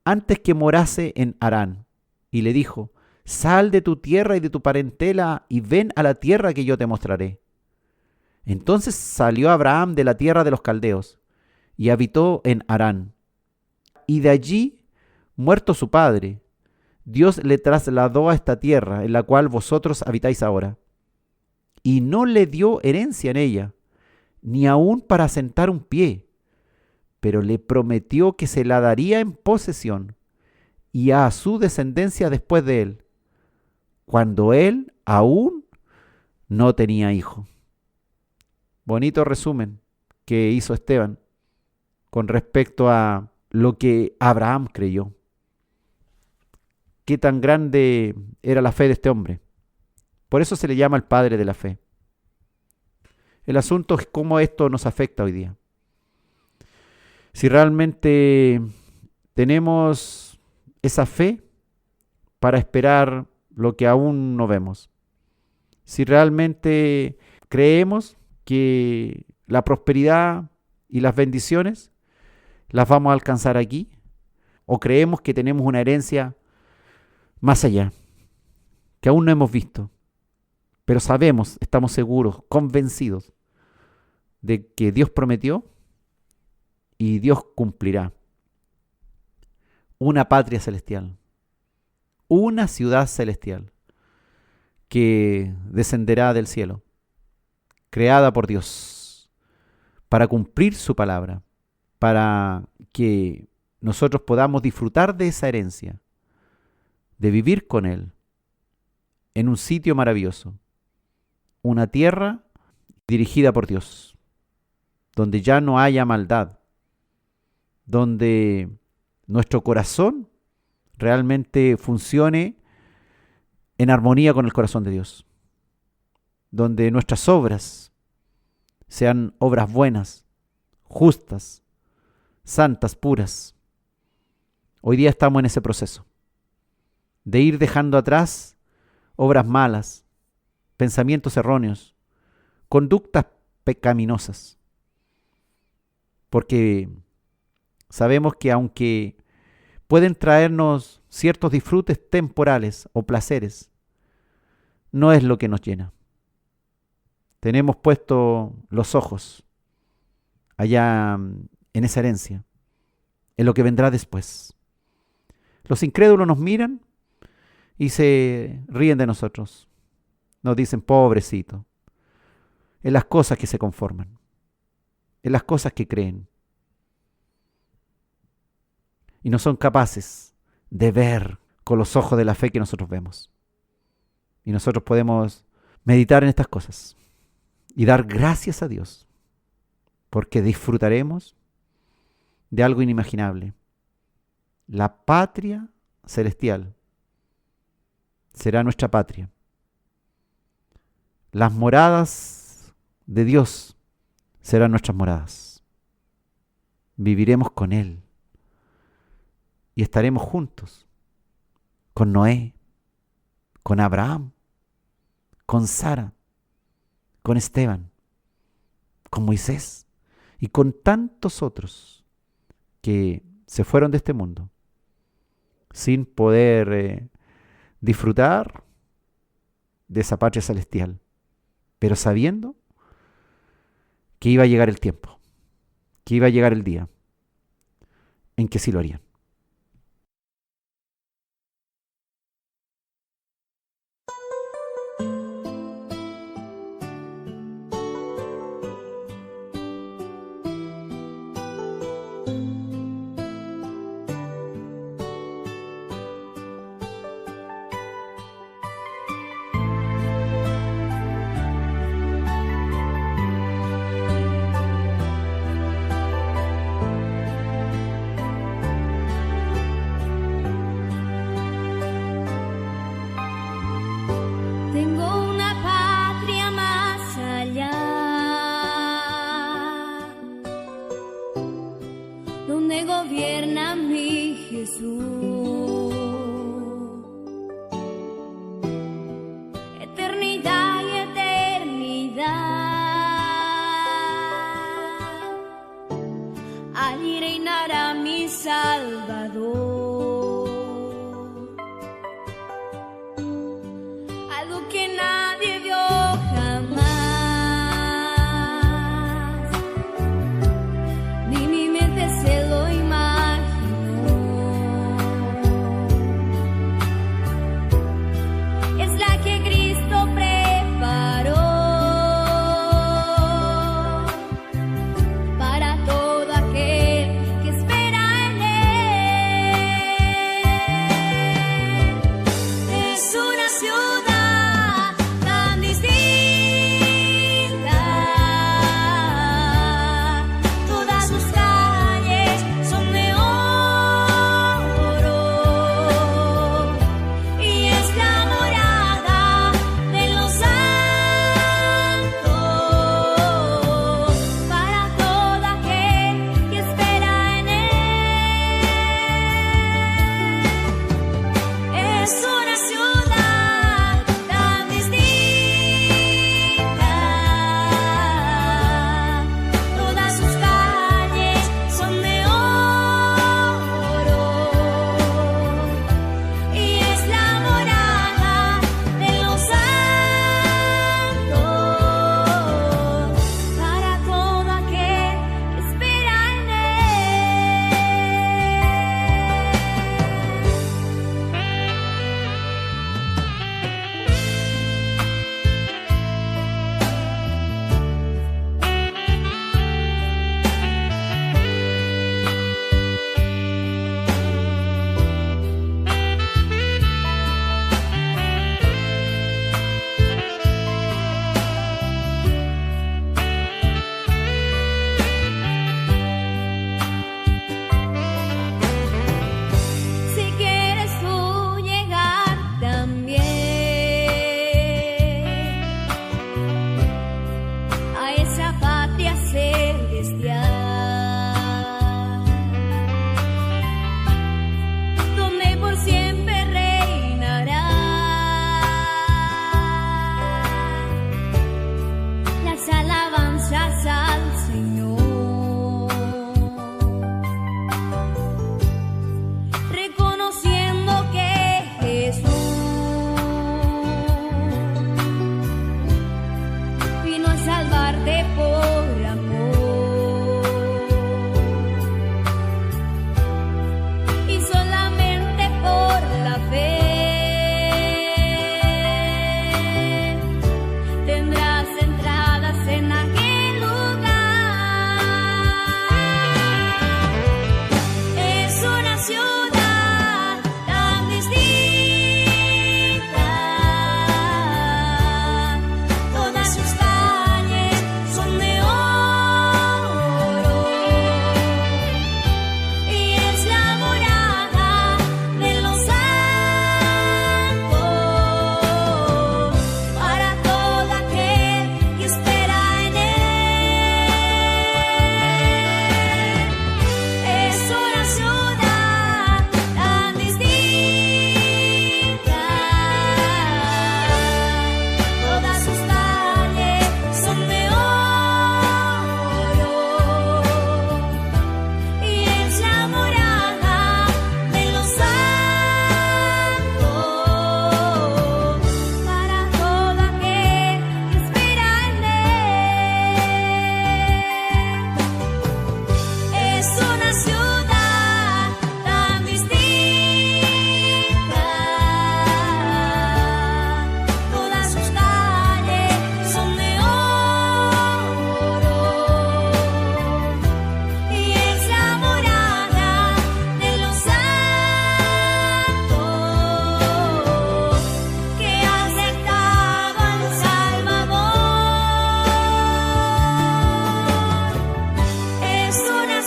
antes que morase en Harán, y le dijo: sal de tu tierra y de tu parentela y ven a la tierra que yo te mostraré. Entonces salió Abraham de la tierra de los caldeos y habitó en Harán. Y de allí, muerto su padre, Dios le trasladó a esta tierra en la cual vosotros habitáis ahora. Y no le dio herencia en ella, ni aun para asentar un pie, pero le prometió que se la daría en posesión y a su descendencia después de él, cuando él aún no tenía hijo. Bonito resumen que hizo Esteban con respecto a lo que Abraham creyó. Qué tan grande era la fe de este hombre. Por eso se le llama el padre de la fe. El asunto es cómo esto nos afecta hoy día. Si realmente tenemos esa fe para esperar lo que aún no vemos. Si realmente creemos que la prosperidad y las bendiciones las vamos a alcanzar aquí, o creemos que tenemos una herencia más allá, que aún no hemos visto, pero sabemos, estamos seguros, convencidos de que Dios prometió y Dios cumplirá. Una patria celestial, una ciudad celestial que descenderá del cielo, creada por Dios, para cumplir su palabra, para que nosotros podamos disfrutar de esa herencia, de vivir con Él en un sitio maravilloso, una tierra dirigida por Dios, donde ya no haya maldad, donde nuestro corazón realmente funcione en armonía con el corazón de Dios, donde nuestras obras sean obras buenas, justas, santas, puras. Hoy día estamos en ese proceso de ir dejando atrás obras malas, pensamientos erróneos, conductas pecaminosas, porque sabemos que aunque pueden traernos ciertos disfrutes temporales o placeres, no es lo que nos llena. Tenemos puesto los ojos allá en esa herencia, en lo que vendrá después. Los incrédulos nos miran y se ríen de nosotros. Nos dicen: pobrecito, en las cosas que se conforman, en las cosas que creen. Y no son capaces de ver con los ojos de la fe que nosotros vemos. Y nosotros podemos meditar en estas cosas y dar gracias a Dios, porque disfrutaremos de algo inimaginable: la patria celestial será nuestra patria. Las moradas de Dios serán nuestras moradas. Viviremos con Él y estaremos juntos con Noé, con Abraham, con Sara, con Esteban, con Moisés y con tantos otros que se fueron de este mundo sin poder disfrutar de esa patria celestial, pero sabiendo que iba a llegar el tiempo, que iba a llegar el día en que sí lo harían. Tengo una patria más allá, donde gobierna mi Jesús. Eternidad y eternidad, allí reinará mi Salvador. Algo que nadie vio jamás, ni mi mente se lo imaginó.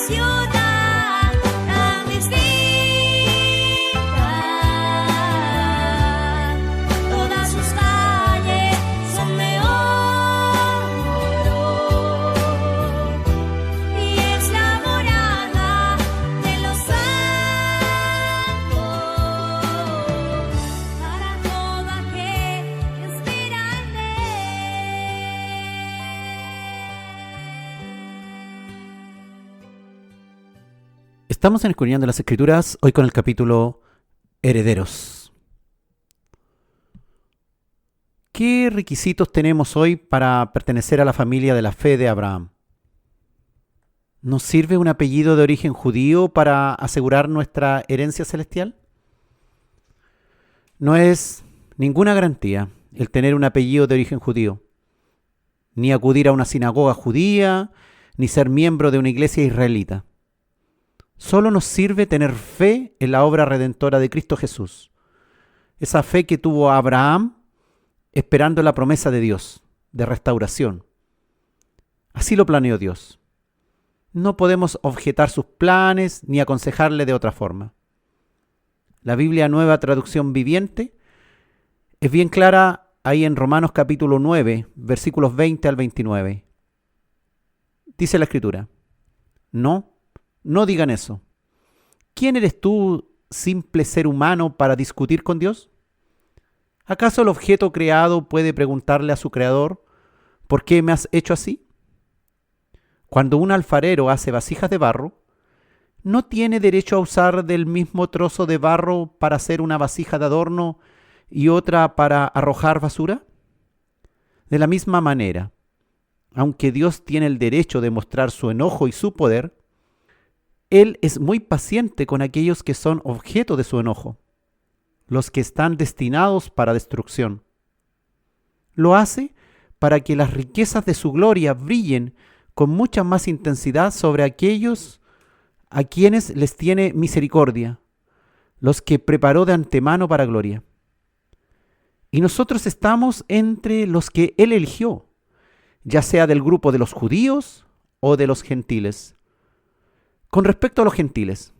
ciudad tan distinta. Todas sus calles son de oro y es la morada de los santos para todo aquel que espera en él. Estamos en Escudriñando las Escrituras, hoy con el capítulo Herederos. ¿Qué requisitos tenemos hoy para pertenecer a la familia de la fe de Abraham? ¿Nos sirve un apellido de origen judío para asegurar nuestra herencia celestial? No es ninguna garantía el tener un apellido de origen judío, ni acudir a una sinagoga judía, ni ser miembro de una iglesia israelita. Solo nos sirve tener fe en la obra redentora de Cristo Jesús. Esa fe que tuvo Abraham esperando la promesa de Dios, de restauración. Así lo planeó Dios. No podemos objetar sus planes ni aconsejarle de otra forma. La Biblia Nueva Traducción Viviente es bien clara ahí en Romanos capítulo 9, versículos 20 al 29. Dice la Escritura: No digan eso. ¿Quién eres tú, simple ser humano, para discutir con Dios? ¿Acaso el objeto creado puede preguntarle a su creador, ¿por qué me has hecho así? Cuando un alfarero hace vasijas de barro, ¿no tiene derecho a usar del mismo trozo de barro para hacer una vasija de adorno y otra para arrojar basura? De la misma manera, aunque Dios tiene el derecho de mostrar su enojo y su poder, Él es muy paciente con aquellos que son objeto de su enojo, los que están destinados para destrucción. Lo hace para que las riquezas de su gloria brillen con mucha más intensidad sobre aquellos a quienes les tiene misericordia, los que preparó de antemano para gloria. Y nosotros estamos entre los que Él eligió, ya sea del grupo de los judíos o de los gentiles. Con respecto a los gentiles,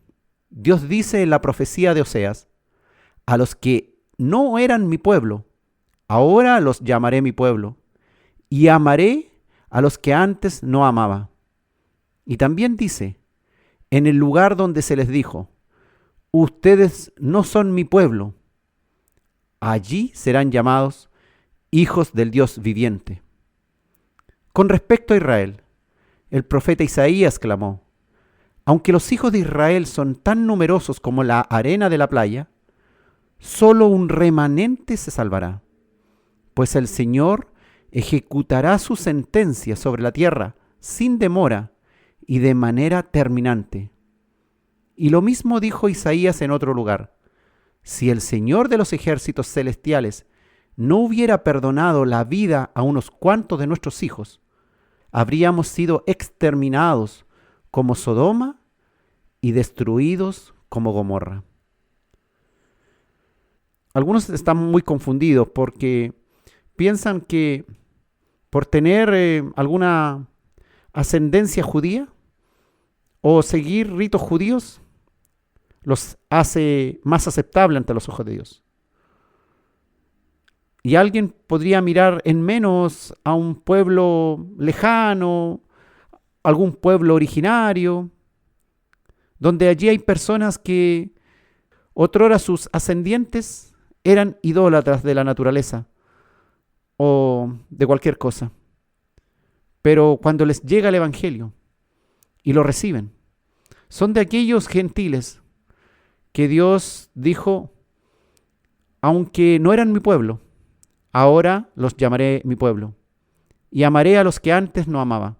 Dios dice en la profecía de Oseas: a los que no eran mi pueblo, ahora los llamaré mi pueblo, y amaré a los que antes no amaba. Y también dice, en el lugar donde se les dijo: ustedes no son mi pueblo, allí serán llamados hijos del Dios viviente. Con respecto a Israel, el profeta Isaías clamó: aunque los hijos de Israel son tan numerosos como la arena de la playa, solo un remanente se salvará, pues el Señor ejecutará su sentencia sobre la tierra sin demora y de manera terminante. Y lo mismo dijo Isaías en otro lugar: si el Señor de los ejércitos celestiales no hubiera perdonado la vida a unos cuantos de nuestros hijos, habríamos sido exterminados como Sodoma y destruidos como Gomorra. Algunos están muy confundidos porque piensan que por tener alguna ascendencia judía o seguir ritos judíos los hace más aceptables ante los ojos de Dios. Y alguien podría mirar en menos a un pueblo lejano, algún pueblo originario, donde allí hay personas que otrora sus ascendientes eran idólatras de la naturaleza o de cualquier cosa. Pero cuando les llega el Evangelio y lo reciben, son de aquellos gentiles que Dios dijo: aunque no eran mi pueblo, ahora los llamaré mi pueblo, y amaré a los que antes no amaba.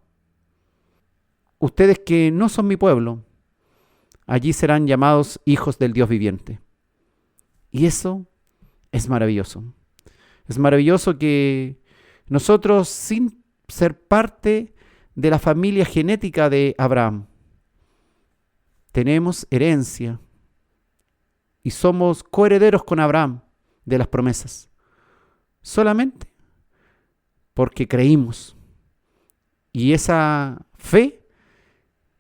Ustedes que no son mi pueblo, allí serán llamados hijos del Dios viviente. Y eso es maravilloso. Es maravilloso que nosotros, sin ser parte de la familia genética de Abraham, tenemos herencia y somos coherederos con Abraham de las promesas, solamente porque creímos. Y esa fe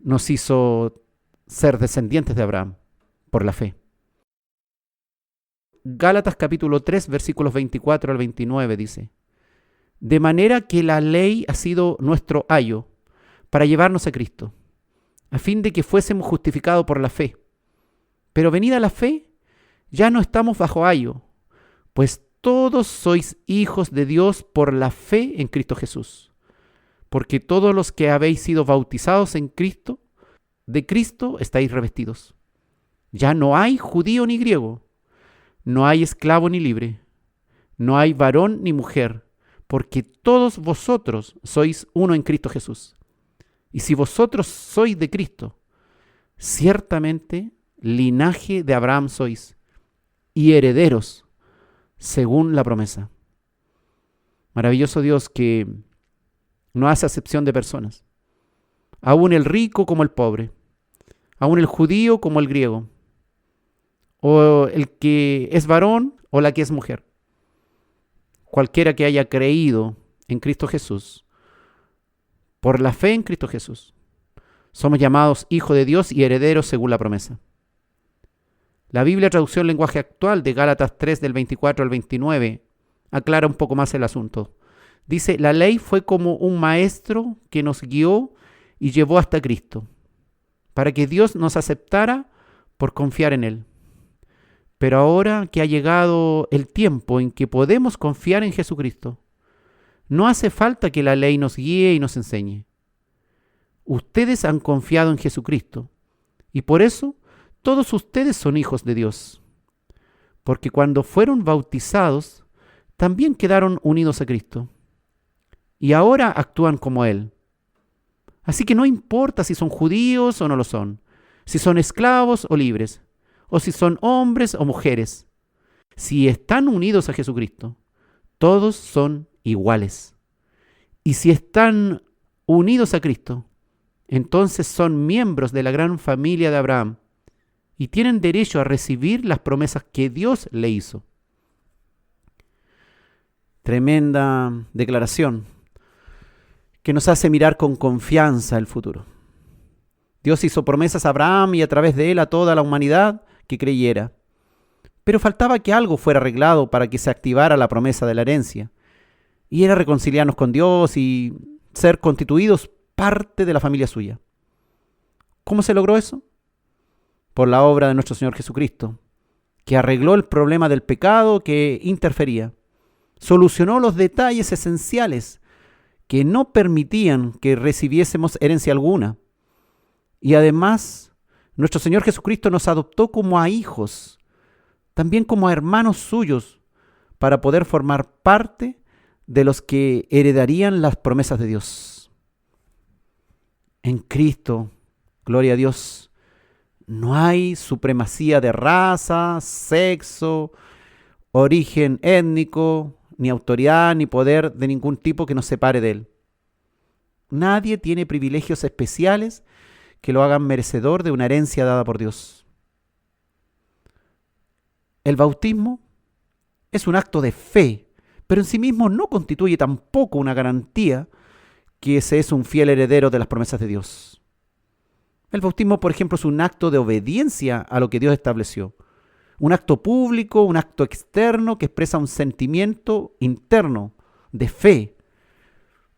nos hizo ser descendientes de Abraham por la fe. Gálatas capítulo 3, versículos 24 al 29 dice: de manera que la ley ha sido nuestro ayo para llevarnos a Cristo, a fin de que fuésemos justificados por la fe. Pero venida la fe, ya no estamos bajo ayo, pues todos sois hijos de Dios por la fe en Cristo Jesús. Porque todos los que habéis sido bautizados en Cristo, de Cristo estáis revestidos. Ya no hay judío ni griego, no hay esclavo ni libre, no hay varón ni mujer, porque todos vosotros sois uno en Cristo Jesús. Y si vosotros sois de Cristo, ciertamente linaje de Abraham sois, y herederos según la promesa. Maravilloso Dios que no hace acepción de personas. Aún el rico como el pobre, aún el judío como el griego, o el que es varón o la que es mujer. Cualquiera que haya creído en Cristo Jesús, por la fe en Cristo Jesús, somos llamados hijos de Dios y herederos según la promesa. La Biblia, traducción lenguaje actual de Gálatas 3 del 24 al 29, aclara un poco más el asunto. Dice: la ley fue como un maestro que nos guió y llevó hasta Cristo, para que Dios nos aceptara por confiar en Él. Pero ahora que ha llegado el tiempo en que podemos confiar en Jesucristo, no hace falta que la ley nos guíe y nos enseñe. Ustedes han confiado en Jesucristo y por eso todos ustedes son hijos de Dios. Porque cuando fueron bautizados, también quedaron unidos a Cristo y ahora actúan como Él. Así que no importa si son judíos o no lo son, si son esclavos o libres, o si son hombres o mujeres. Si están unidos a Jesucristo, todos son iguales. Y si están unidos a Cristo, entonces son miembros de la gran familia de Abraham y tienen derecho a recibir las promesas que Dios le hizo. Tremenda declaración que nos hace mirar con confianza el futuro. Dios hizo promesas a Abraham y a través de él a toda la humanidad que creyera. Pero faltaba que algo fuera arreglado para que se activara la promesa de la herencia. Y era reconciliarnos con Dios y ser constituidos parte de la familia suya. ¿Cómo se logró eso? Por la obra de nuestro Señor Jesucristo, que arregló el problema del pecado que interfería. Solucionó los detalles esenciales que no permitían que recibiésemos herencia alguna. Y además, nuestro Señor Jesucristo nos adoptó como a hijos, también como a hermanos suyos, para poder formar parte de los que heredarían las promesas de Dios. En Cristo, gloria a Dios, no hay supremacía de raza, sexo, origen étnico, ni autoridad, ni poder de ningún tipo que nos separe de Él. Nadie tiene privilegios especiales que lo hagan merecedor de una herencia dada por Dios. El bautismo es un acto de fe, pero en sí mismo no constituye tampoco una garantía que se es un fiel heredero de las promesas de Dios. El bautismo, por ejemplo, es un acto de obediencia a lo que Dios estableció. Un acto público, un acto externo que expresa un sentimiento interno de fe,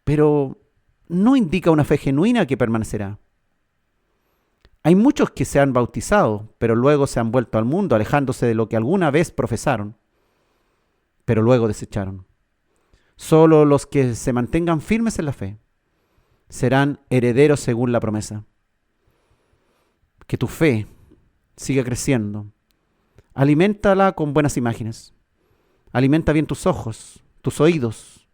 pero no indica una fe genuina que permanecerá. Hay muchos que se han bautizado, pero luego se han vuelto al mundo, alejándose de lo que alguna vez profesaron, pero luego desecharon. Solo los que se mantengan firmes en la fe serán herederos según la promesa. Que tu fe siga creciendo. Aliméntala con buenas imágenes. Alimenta bien tus ojos, tus oídos.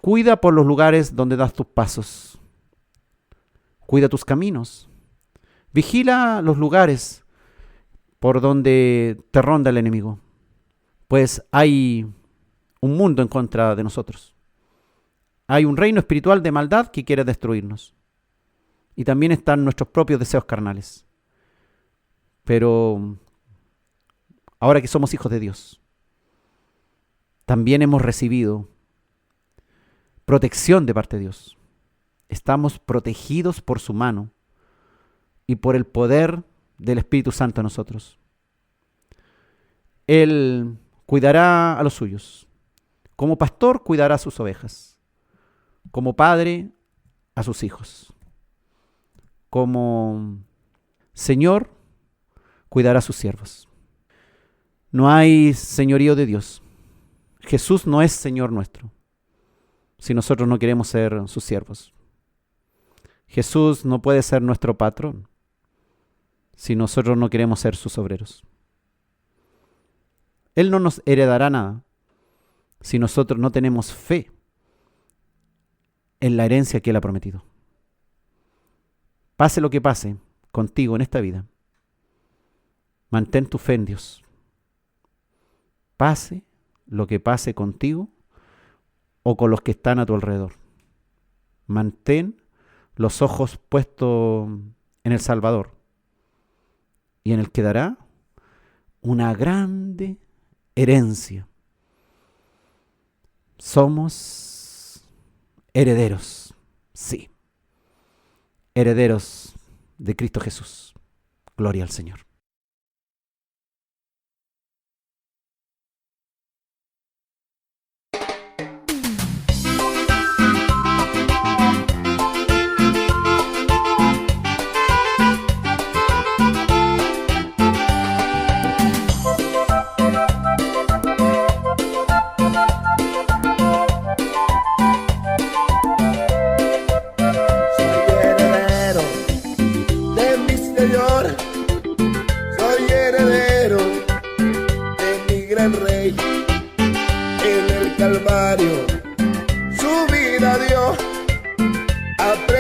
Cuida por los lugares donde das tus pasos. Cuida tus caminos. Vigila los lugares por donde te ronda el enemigo, pues hay un mundo en contra de nosotros. Hay un reino espiritual de maldad que quiere destruirnos. Y también están nuestros propios deseos carnales. Pero ahora que somos hijos de Dios, también hemos recibido protección de parte de Dios. estamos protegidos por su mano y por el poder del Espíritu Santo en nosotros. Él cuidará a los suyos. Como pastor cuidará a sus ovejas. Como padre a sus hijos. Como Señor cuidará a sus siervos. No hay señorío de Dios. Jesús no es Señor nuestro si nosotros no queremos ser sus siervos. Jesús no puede ser nuestro patrón si nosotros no queremos ser sus obreros. Él no nos heredará nada si nosotros no tenemos fe en la herencia que Él ha prometido. Pase lo que pase contigo en esta vida, mantén tu fe en Dios. Pase lo que pase contigo o con los que están a tu alrededor. Mantén los ojos puestos en el Salvador y en el que dará una grande herencia. Somos herederos, sí, herederos de Cristo Jesús. Gloria al Señor.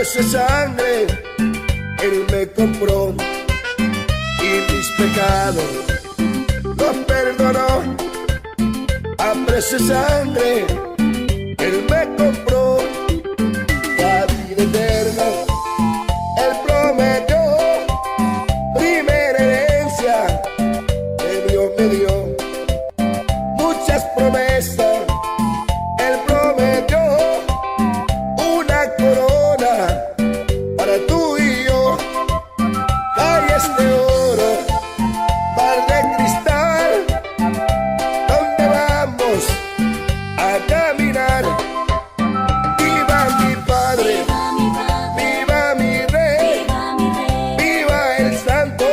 Su sangre Él me compró y mis pecados los perdonó. A precio de sangre Él me compró la vida eterna. Él prometió primera herencia que Dios me dio. Muchas promesas Él prometió, una corona para tú y yo, calles de oro, mar de cristal, donde vamos a caminar. Viva mi Padre, viva mi Rey, viva el Santo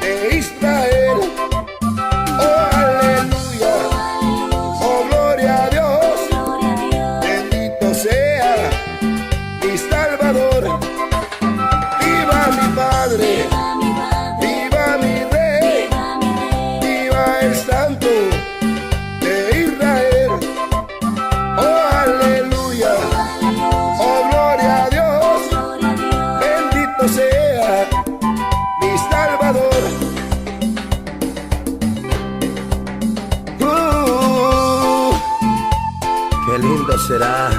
de Israel. Oh, aleluya, oh, gloria a Dios, bendito sea mi Salvador. Viva mi Padre, viva mi Rey, viva el Santo de Israel. Oh, aleluya, oh, gloria a Dios, bendito sea mi Salvador. Qué lindo será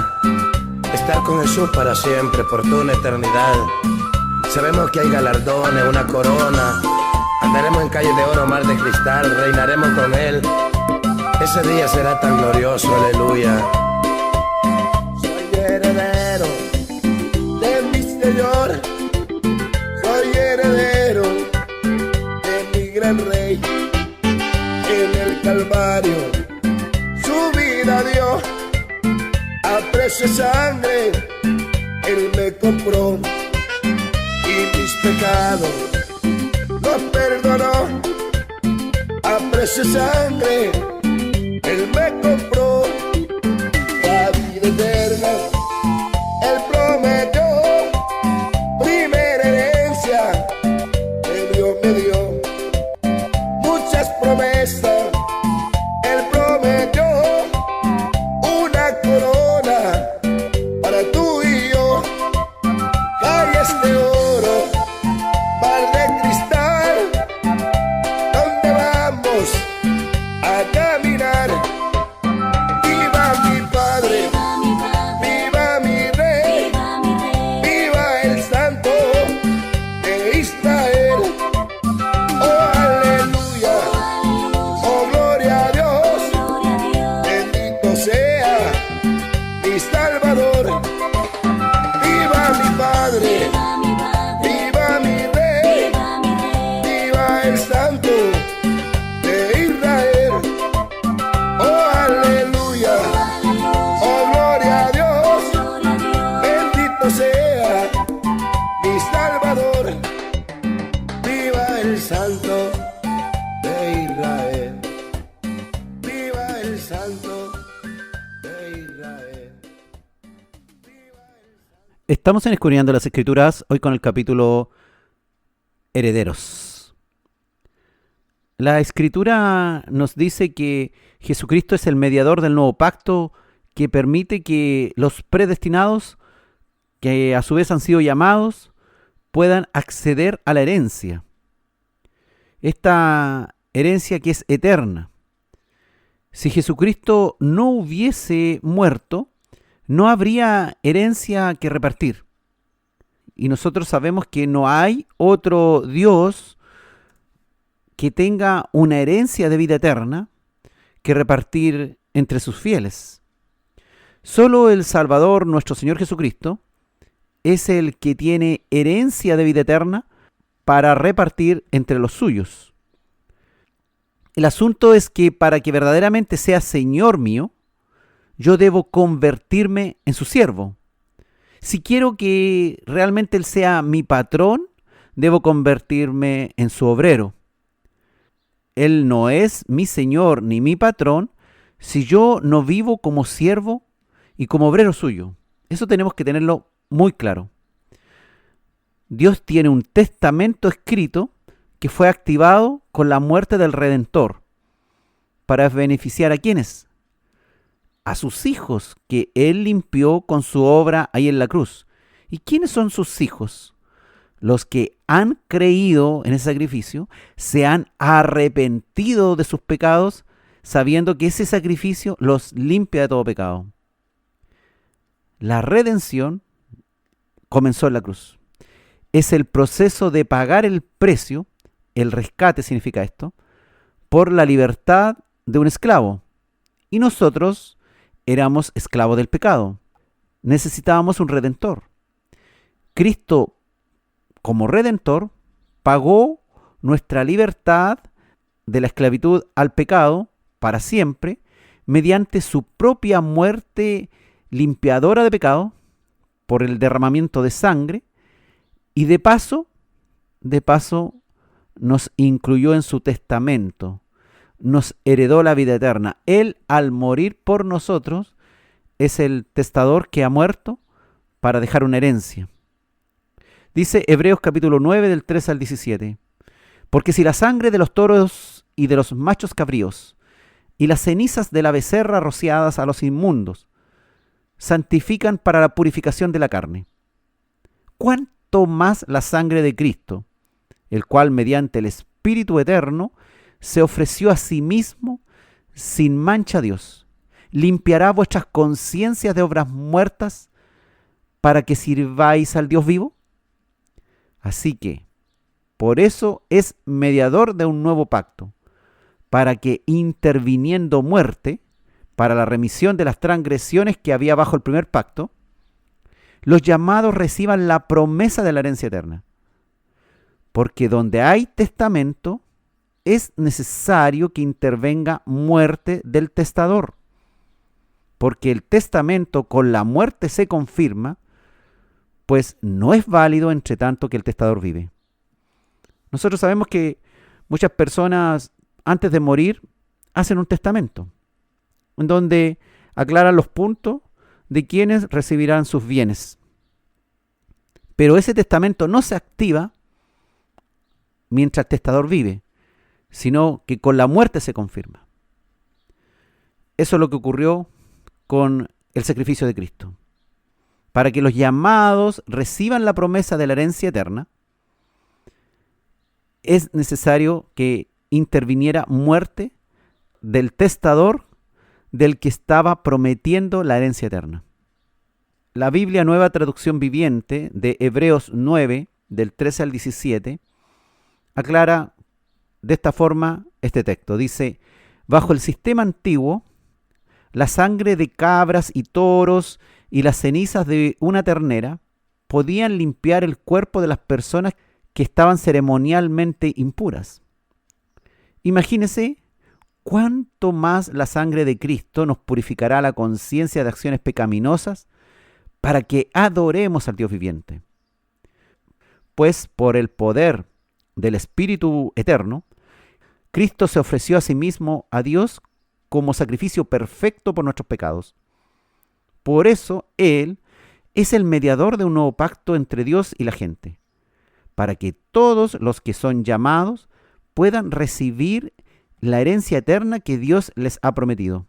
estar con Jesús para siempre, por toda una eternidad. Sabemos que hay galardones, una corona. Andaremos en calles de oro, mar de cristal, reinaremos con Él. Ese día será tan glorioso, aleluya. Soy heredero de mi Señor, soy heredero de mi gran Rey. En el Calvario su vida dio, a precio de sangre Él me compró y mis pecados los perdonó. A precio de sangre Él me compró la vida eterna. Él prometió primera herencia que Dios me dio. Muchas promesas Él prometió, una corona para tú y yo, calles de oro, mar de cristal, donde vamos a caminar. Viva mi Padre, viva mi Rey, viva el Santo de Israel. Oh, aleluya, oh, gloria a Dios, bendito sea mi Salvador. Santo de Israel. Viva el Santo de Israel. Estamos en Escudriñando las Escrituras, hoy con el capítulo Herederos. La Escritura nos dice que Jesucristo es el mediador del nuevo pacto que permite que los predestinados, que a su vez han sido llamados, puedan acceder a la herencia. Esta herencia que es eterna. Si Jesucristo no hubiese muerto, no habría herencia que repartir. Y nosotros sabemos que no hay otro Dios que tenga una herencia de vida eterna que repartir entre sus fieles. Solo el Salvador, nuestro Señor Jesucristo, es el que tiene herencia de vida eterna para repartir entre los suyos. El asunto es que para que verdaderamente sea Señor mío, yo debo convertirme en su siervo. Si quiero que realmente Él sea mi patrón, debo convertirme en su obrero. Él no es mi Señor ni mi patrón si yo no vivo como siervo y como obrero suyo. Eso tenemos que tenerlo muy claro. Dios tiene un testamento escrito que fue activado con la muerte del Redentor. ¿Para beneficiar a quiénes? A sus hijos que Él limpió con su obra ahí en la cruz. ¿Y quiénes son sus hijos? Los que han creído en ese sacrificio, se han arrepentido de sus pecados, sabiendo que ese sacrificio los limpia de todo pecado. La redención comenzó en la cruz. Es el proceso de pagar el precio, el rescate significa esto, por la libertad de un esclavo. Y nosotros éramos esclavos del pecado. Necesitábamos un redentor. Cristo, como redentor, pagó nuestra libertad de la esclavitud al pecado para siempre, mediante su propia muerte limpiadora de pecado, por el derramamiento de sangre, y de paso nos incluyó en su testamento, nos heredó la vida eterna. Él, al morir por nosotros, es el testador que ha muerto para dejar una herencia. Dice Hebreos capítulo 9 del 3 al 17. Porque si la sangre de los toros y de los machos cabríos y las cenizas de la becerra rociadas a los inmundos santifican para la purificación de la carne, ¿cuánto más la sangre de Cristo, el cual mediante el Espíritu Eterno se ofreció a sí mismo sin mancha a Dios, limpiará vuestras conciencias de obras muertas para que sirváis al Dios vivo? Así que, por eso es mediador de un nuevo pacto, para que interviniendo muerte, para la remisión de las transgresiones que había bajo el primer pacto, los llamados reciban la promesa de la herencia eterna. Porque donde hay testamento, es necesario que intervenga muerte del testador. Porque el testamento con la muerte se confirma, pues no es válido entre tanto que el testador vive. Nosotros sabemos que muchas personas antes de morir hacen un testamento, en donde aclaran los puntos de quienes recibirán sus bienes. Pero ese testamento no se activa mientras el testador vive, sino que con la muerte se confirma. Eso es lo que ocurrió con el sacrificio de Cristo. Para que los llamados reciban la promesa de la herencia eterna, es necesario que interviniera muerte del testador del que estaba prometiendo la herencia eterna. La Biblia Nueva Traducción Viviente de Hebreos 9, del 13 al 17, aclara de esta forma este texto. Dice, bajo el sistema antiguo, la sangre de cabras y toros y las cenizas de una ternera podían limpiar el cuerpo de las personas que estaban ceremonialmente impuras. Imagínese cuánto más la sangre de Cristo nos purificará la conciencia de acciones pecaminosas para que adoremos al Dios viviente. Pues por el poder del Espíritu Eterno, Cristo se ofreció a sí mismo a Dios como sacrificio perfecto por nuestros pecados. Por eso Él es el mediador de un nuevo pacto entre Dios y la gente, para que todos los que son llamados puedan recibir la herencia eterna que Dios les ha prometido.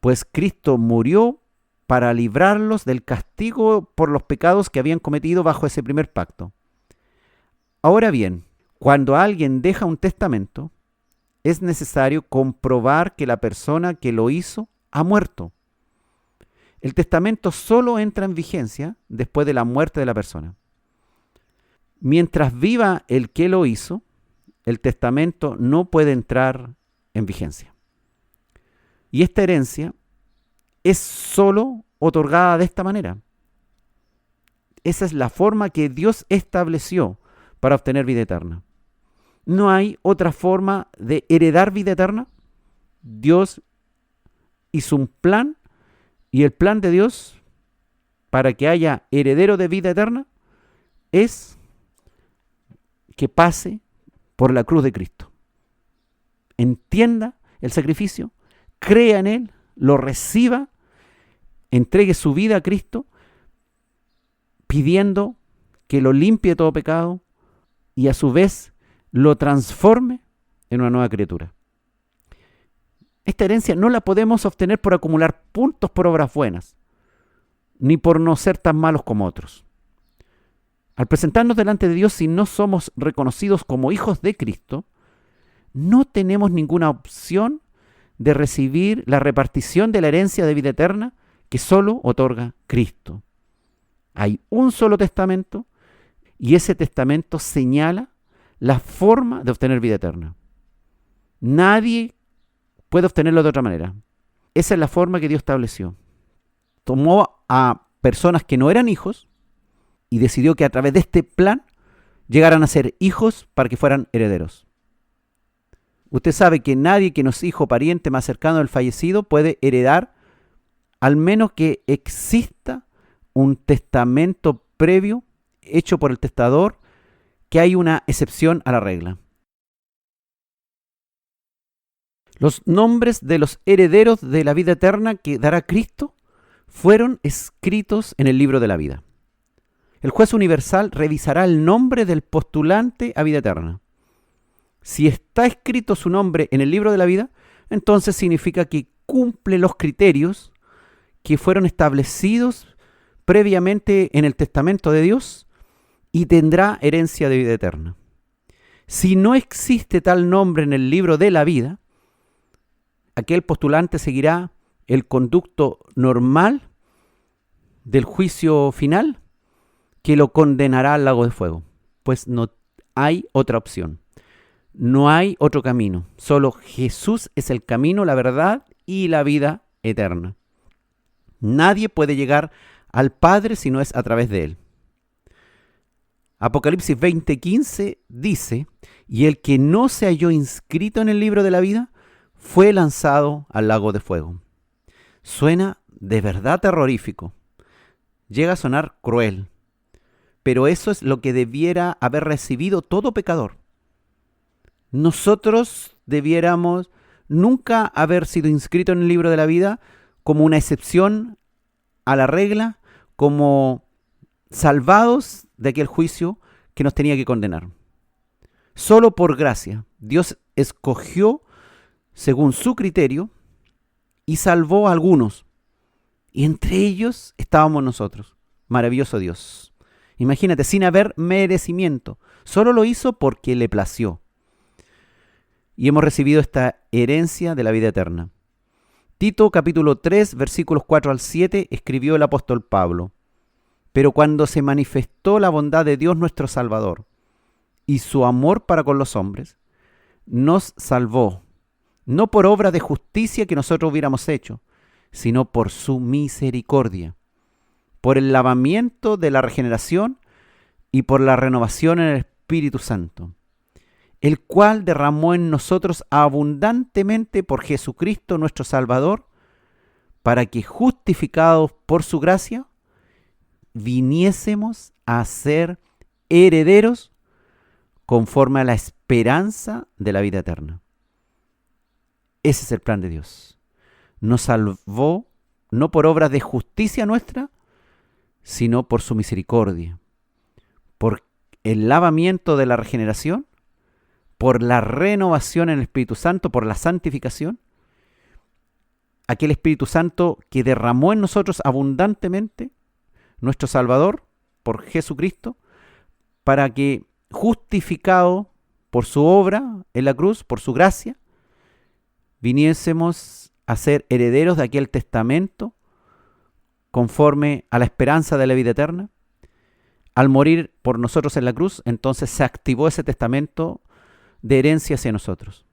Pues Cristo murió para librarlos del castigo por los pecados que habían cometido bajo ese primer pacto. Ahora bien, cuando alguien deja un testamento, es necesario comprobar que la persona que lo hizo ha muerto. El testamento solo entra en vigencia después de la muerte de la persona. Mientras viva el que lo hizo, el testamento no puede entrar en vigencia. Y esta herencia es solo otorgada de esta manera. Esa es la forma que Dios estableció para obtener vida eterna. No hay otra forma de heredar vida eterna. Dios hizo un plan, y el plan de Dios para que haya heredero de vida eterna es que pase por la cruz de Cristo. Entienda el sacrificio, crea en Él, lo reciba, entregue su vida a Cristo, pidiendo que lo limpie de todo pecado y a su vez lo transforme en una nueva criatura. Esta herencia no la podemos obtener por acumular puntos por obras buenas, ni por no ser tan malos como otros. Al presentarnos delante de Dios, si no somos reconocidos como hijos de Cristo, no tenemos ninguna opción de recibir la repartición de la herencia de vida eterna que solo otorga Cristo. Hay un solo testamento y ese testamento señala la forma de obtener vida eterna. Nadie puede obtenerlo de otra manera. Esa es la forma que Dios estableció. Tomó a personas que no eran hijos y decidió que a través de este plan llegaran a ser hijos para que fueran herederos. Usted sabe que nadie que no es hijo o pariente más cercano del fallecido puede heredar, al menos que exista un testamento previo hecho por el testador, que hay una excepción a la regla. Los nombres de los herederos de la vida eterna que dará Cristo fueron escritos en el libro de la vida. El juez universal revisará el nombre del postulante a vida eterna. Si está escrito su nombre en el libro de la vida, entonces significa que cumple los criterios que fueron establecidos previamente en el testamento de Dios y tendrá herencia de vida eterna. Si no existe tal nombre en el libro de la vida, aquel postulante seguirá el conducto normal del juicio final que lo condenará al lago de fuego, pues no hay otra opción. No hay otro camino. Solo Jesús es el camino, la verdad y la vida eterna. Nadie puede llegar al Padre si no es a través de Él. Apocalipsis 20:15 dice: y el que no se halló inscrito en el libro de la vida fue lanzado al lago de fuego. Suena de verdad terrorífico. Llega a sonar cruel. Pero eso es lo que debiera haber recibido todo pecador. Nosotros debiéramos nunca haber sido inscritos en el libro de la vida como una excepción a la regla, como salvados de aquel juicio que nos tenía que condenar. Solo por gracia, Dios escogió según su criterio y salvó a algunos. Y entre ellos estábamos nosotros. Maravilloso Dios. Imagínate, sin haber merecimiento. Solo lo hizo porque le plació. Y hemos recibido esta herencia de la vida eterna. Tito capítulo 3, versículos 4 al 7, escribió el apóstol Pablo: pero cuando se manifestó la bondad de Dios nuestro Salvador y su amor para con los hombres, nos salvó, no por obra de justicia que nosotros hubiéramos hecho, sino por su misericordia, por el lavamiento de la regeneración y por la renovación en el Espíritu Santo, el cual derramó en nosotros abundantemente por Jesucristo nuestro Salvador, para que justificados por su gracia, viniésemos a ser herederos conforme a la esperanza de la vida eterna. Ese es el plan de Dios. Nos salvó no por obras de justicia nuestra, sino por su misericordia, por el lavamiento de la regeneración, por la renovación en el Espíritu Santo, por la santificación. Aquel Espíritu Santo que derramó en nosotros abundantemente, nuestro Salvador, por Jesucristo, para que, justificado por su obra en la cruz, por su gracia, viniésemos a ser herederos de aquel testamento conforme a la esperanza de la vida eterna. Al morir por nosotros en la cruz, entonces se activó ese testamento de herencia hacia nosotros.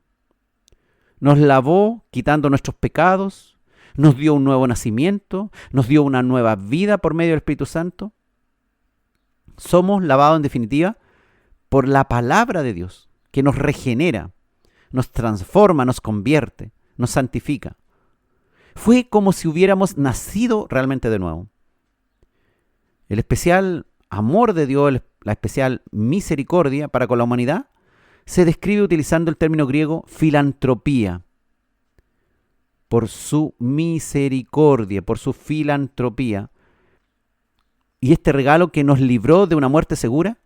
Nos lavó quitando nuestros pecados, nos dio un nuevo nacimiento, nos dio una nueva vida por medio del Espíritu Santo. Somos lavados en definitiva por la palabra de Dios, que nos regenera, nos transforma, nos convierte, nos santifica. Fue como si hubiéramos nacido realmente de nuevo. El especial amor de Dios, la especial misericordia para con la humanidad, se describe utilizando el término griego filantropía. Por su misericordia, por su filantropía. Y este regalo que nos libró de una muerte segura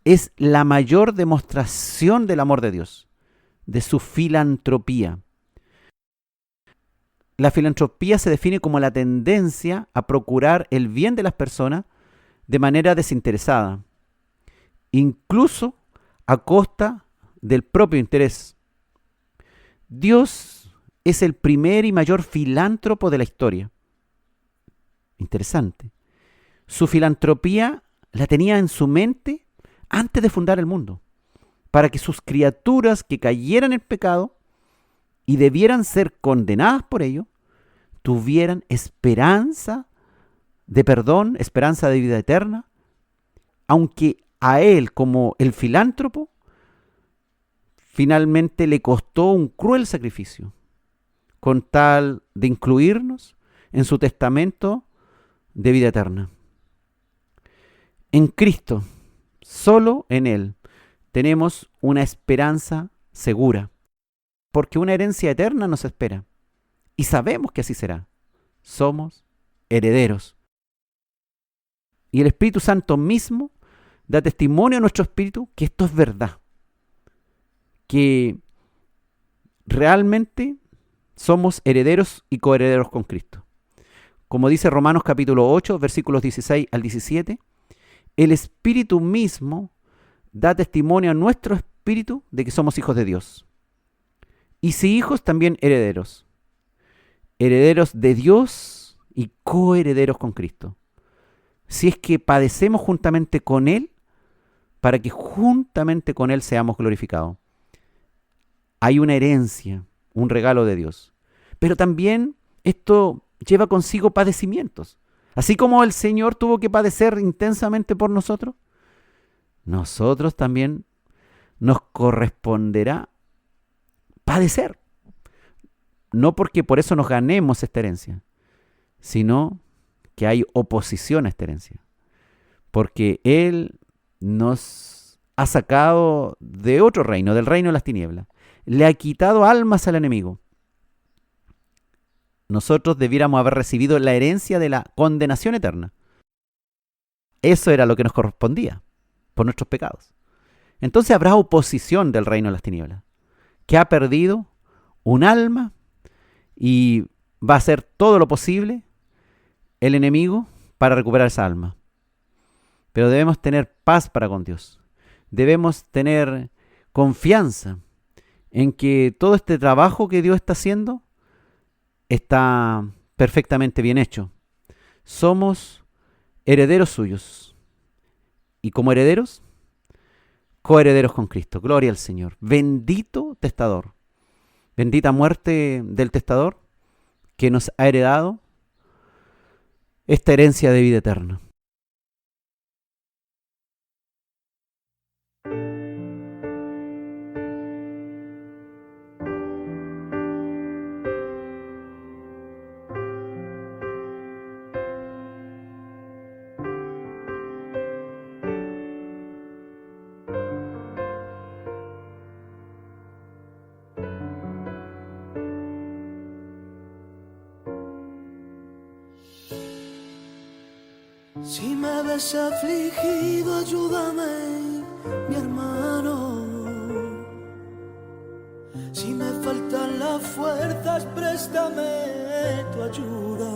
es la mayor demostración del amor de Dios, de su filantropía. La filantropía se define como la tendencia a procurar el bien de las personas de manera desinteresada, incluso a costa del propio interés. Dios es el primer y mayor filántropo de la historia. Interesante. Su filantropía la tenía en su mente antes de fundar el mundo, para que sus criaturas que cayeran en pecado y debieran ser condenadas por ello, tuvieran esperanza de perdón, esperanza de vida eterna, aunque a él, como el filántropo, finalmente le costó un cruel sacrificio, con tal de incluirnos en su testamento de vida eterna. En Cristo, solo en Él, tenemos una esperanza segura, porque una herencia eterna nos espera, y sabemos que así será. Somos herederos. Y el Espíritu Santo mismo da testimonio a nuestro espíritu que esto es verdad, que realmente somos herederos y coherederos con Cristo. Como dice Romanos capítulo 8, versículos 16 al 17, el Espíritu mismo da testimonio a nuestro espíritu de que somos hijos de Dios. Y si hijos, también herederos. Herederos de Dios y coherederos con Cristo. Si es que padecemos juntamente con Él, para que juntamente con Él seamos glorificados. Hay una herencia, un regalo de Dios. Pero también esto lleva consigo padecimientos. Así como el Señor tuvo que padecer intensamente por nosotros, nosotros también nos corresponderá padecer. No porque por eso nos ganemos esta herencia, sino que hay oposición a esta herencia. Porque Él nos ha sacado de otro reino, del reino de las tinieblas. Le ha quitado almas al enemigo. Nosotros debiéramos haber recibido la herencia de la condenación eterna. Eso era lo que nos correspondía por nuestros pecados. Entonces habrá oposición del reino de las tinieblas, que ha perdido un alma y va a hacer todo lo posible el enemigo para recuperar esa alma. Pero debemos tener paz para con Dios. Debemos tener confianza en que todo este trabajo que Dios está haciendo está perfectamente bien hecho. Somos herederos suyos. Y como herederos, coherederos con Cristo. Gloria al Señor. Bendito testador. Bendita muerte del testador que nos ha heredado esta herencia de vida eterna. estás afligido, ayúdame, mi hermano. Si me faltan las fuerzas, préstame tu ayuda.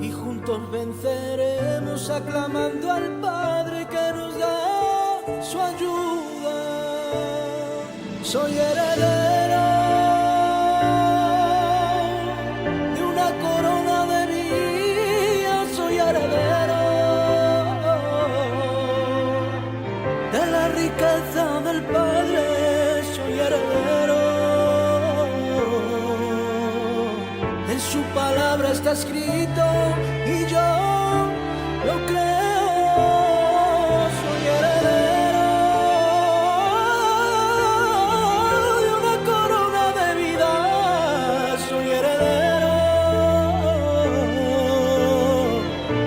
Y juntos venceremos aclamando al Padre que nos da su ayuda. Soy heredero de una corona de vida, soy heredero de la riqueza del Padre, soy heredero. En su palabra está escrito y yo lo creo. Soy heredero de una corona de vida, soy heredero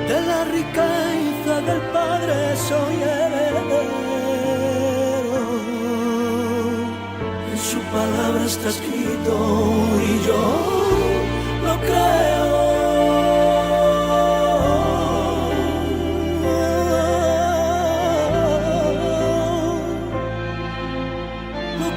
de la riqueza del Padre, soy heredero. En su palabra está escrito y yo lo creo. Lo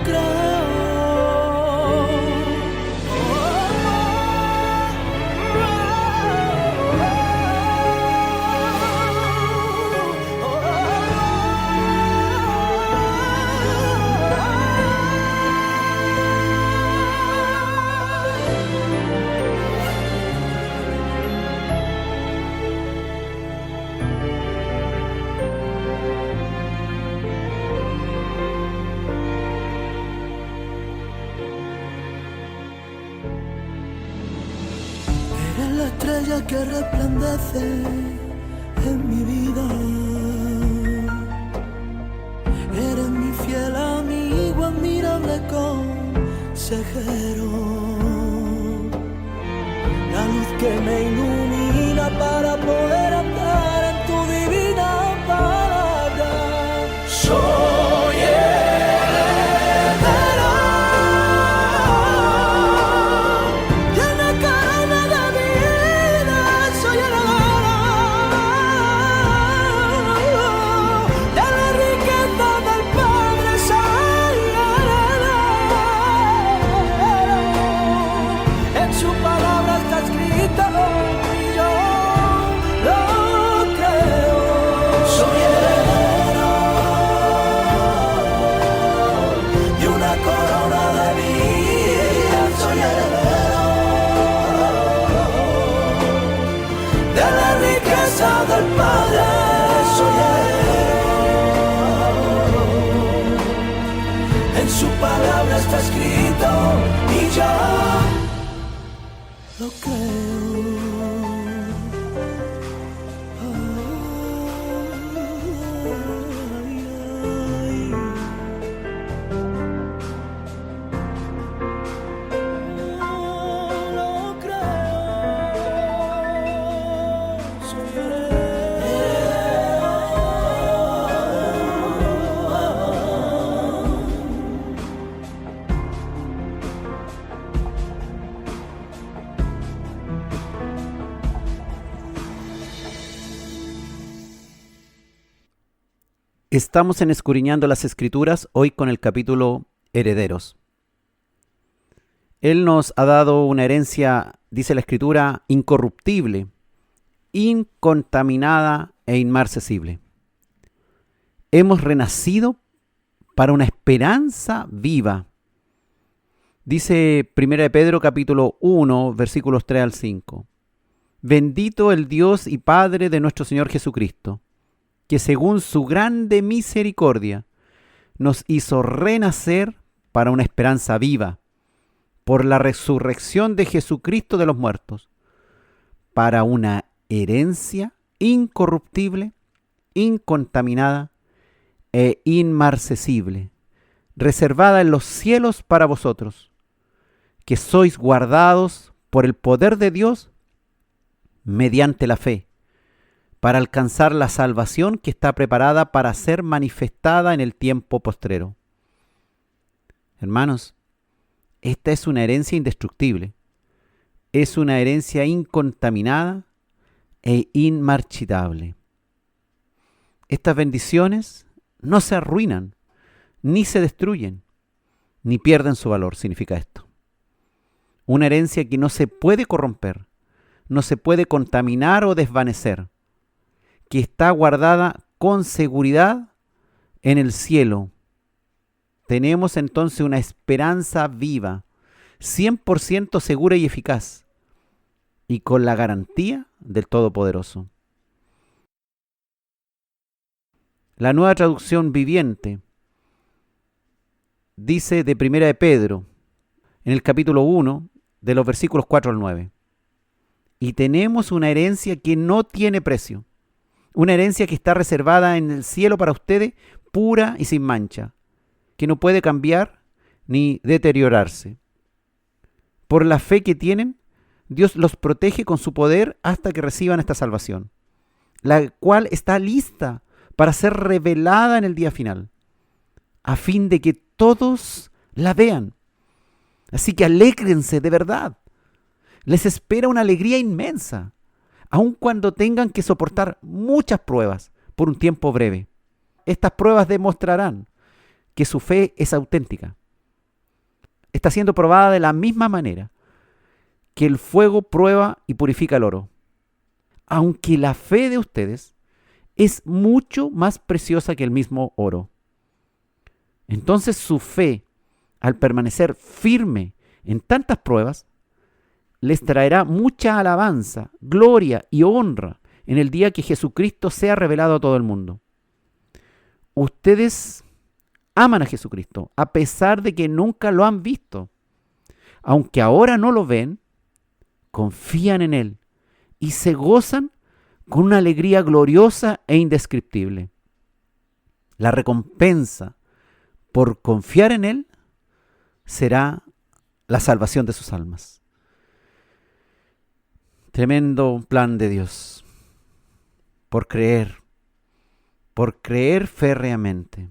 Eres la estrella que resplandece en mi vida. Eres mi fiel amigo, admirable consejero. La luz que me ilumina para poder andar en tu divina palabra. Soy heredero de una corona de vida, soy heredero de la riqueza del Padre, soy heredero. En su palabra está escrito y yo lo creo. Soy heredero de una corona de vida, soy heredero de la riqueza del Padre, soy heredero. En su palabra está escrito y yo lo creo. Lo creo. Soy heredero. Estamos en Escudriñando las Escrituras, hoy con el capítulo Herederos. Él nos ha dado una herencia, dice la Escritura, incorruptible, incontaminada e inmarcesible. Hemos renacido para una esperanza viva. Dice 1 de Pedro capítulo 1, versículos 3 al 5. Bendito el Dios y Padre de nuestro Señor Jesucristo, que según su grande misericordia nos hizo renacer para una esperanza viva, por la resurrección de Jesucristo de los muertos, para una herencia incorruptible, incontaminada e inmarcesible, reservada en los cielos para vosotros, que sois guardados por el poder de Dios mediante la fe, para alcanzar la salvación que está preparada para ser manifestada en el tiempo postrero. Hermanos, esta es una herencia indestructible, es una herencia incontaminada e inmarchitable. Estas bendiciones no se arruinan, ni se destruyen, ni pierden su valor, significa esto. Una herencia que no se puede corromper, no se puede contaminar o desvanecer, que está guardada con seguridad en el cielo. Tenemos entonces una esperanza viva, 100% segura y eficaz, y con la garantía del Todopoderoso. La Nueva Traducción Viviente dice de 1 de Pedro, en el capítulo 1, de los versículos 4 al 9. Y tenemos una herencia que no tiene precio, una herencia que está reservada en el cielo para ustedes, pura y sin mancha, que no puede cambiar ni deteriorarse. Por la fe que tienen, Dios los protege con su poder hasta que reciban esta salvación, la cual está lista para ser revelada en el día final, a fin de que todos la vean. Así que alégrense de verdad. Les espera una alegría inmensa, aun cuando tengan que soportar muchas pruebas por un tiempo breve. Estas pruebas demostrarán que su fe es auténtica. Está siendo probada de la misma manera que el fuego prueba y purifica el oro. Aunque la fe de ustedes es mucho más preciosa que el mismo oro. Entonces su fe, al permanecer firme en tantas pruebas, les traerá mucha alabanza, gloria y honra en el día que Jesucristo sea revelado a todo el mundo. Ustedes aman a Jesucristo, a pesar de que nunca lo han visto. Aunque ahora no lo ven, confían en Él y se gozan con una alegría gloriosa e indescriptible. La recompensa por confiar en Él será la salvación de sus almas. Tremendo plan de Dios. Por creer férreamente,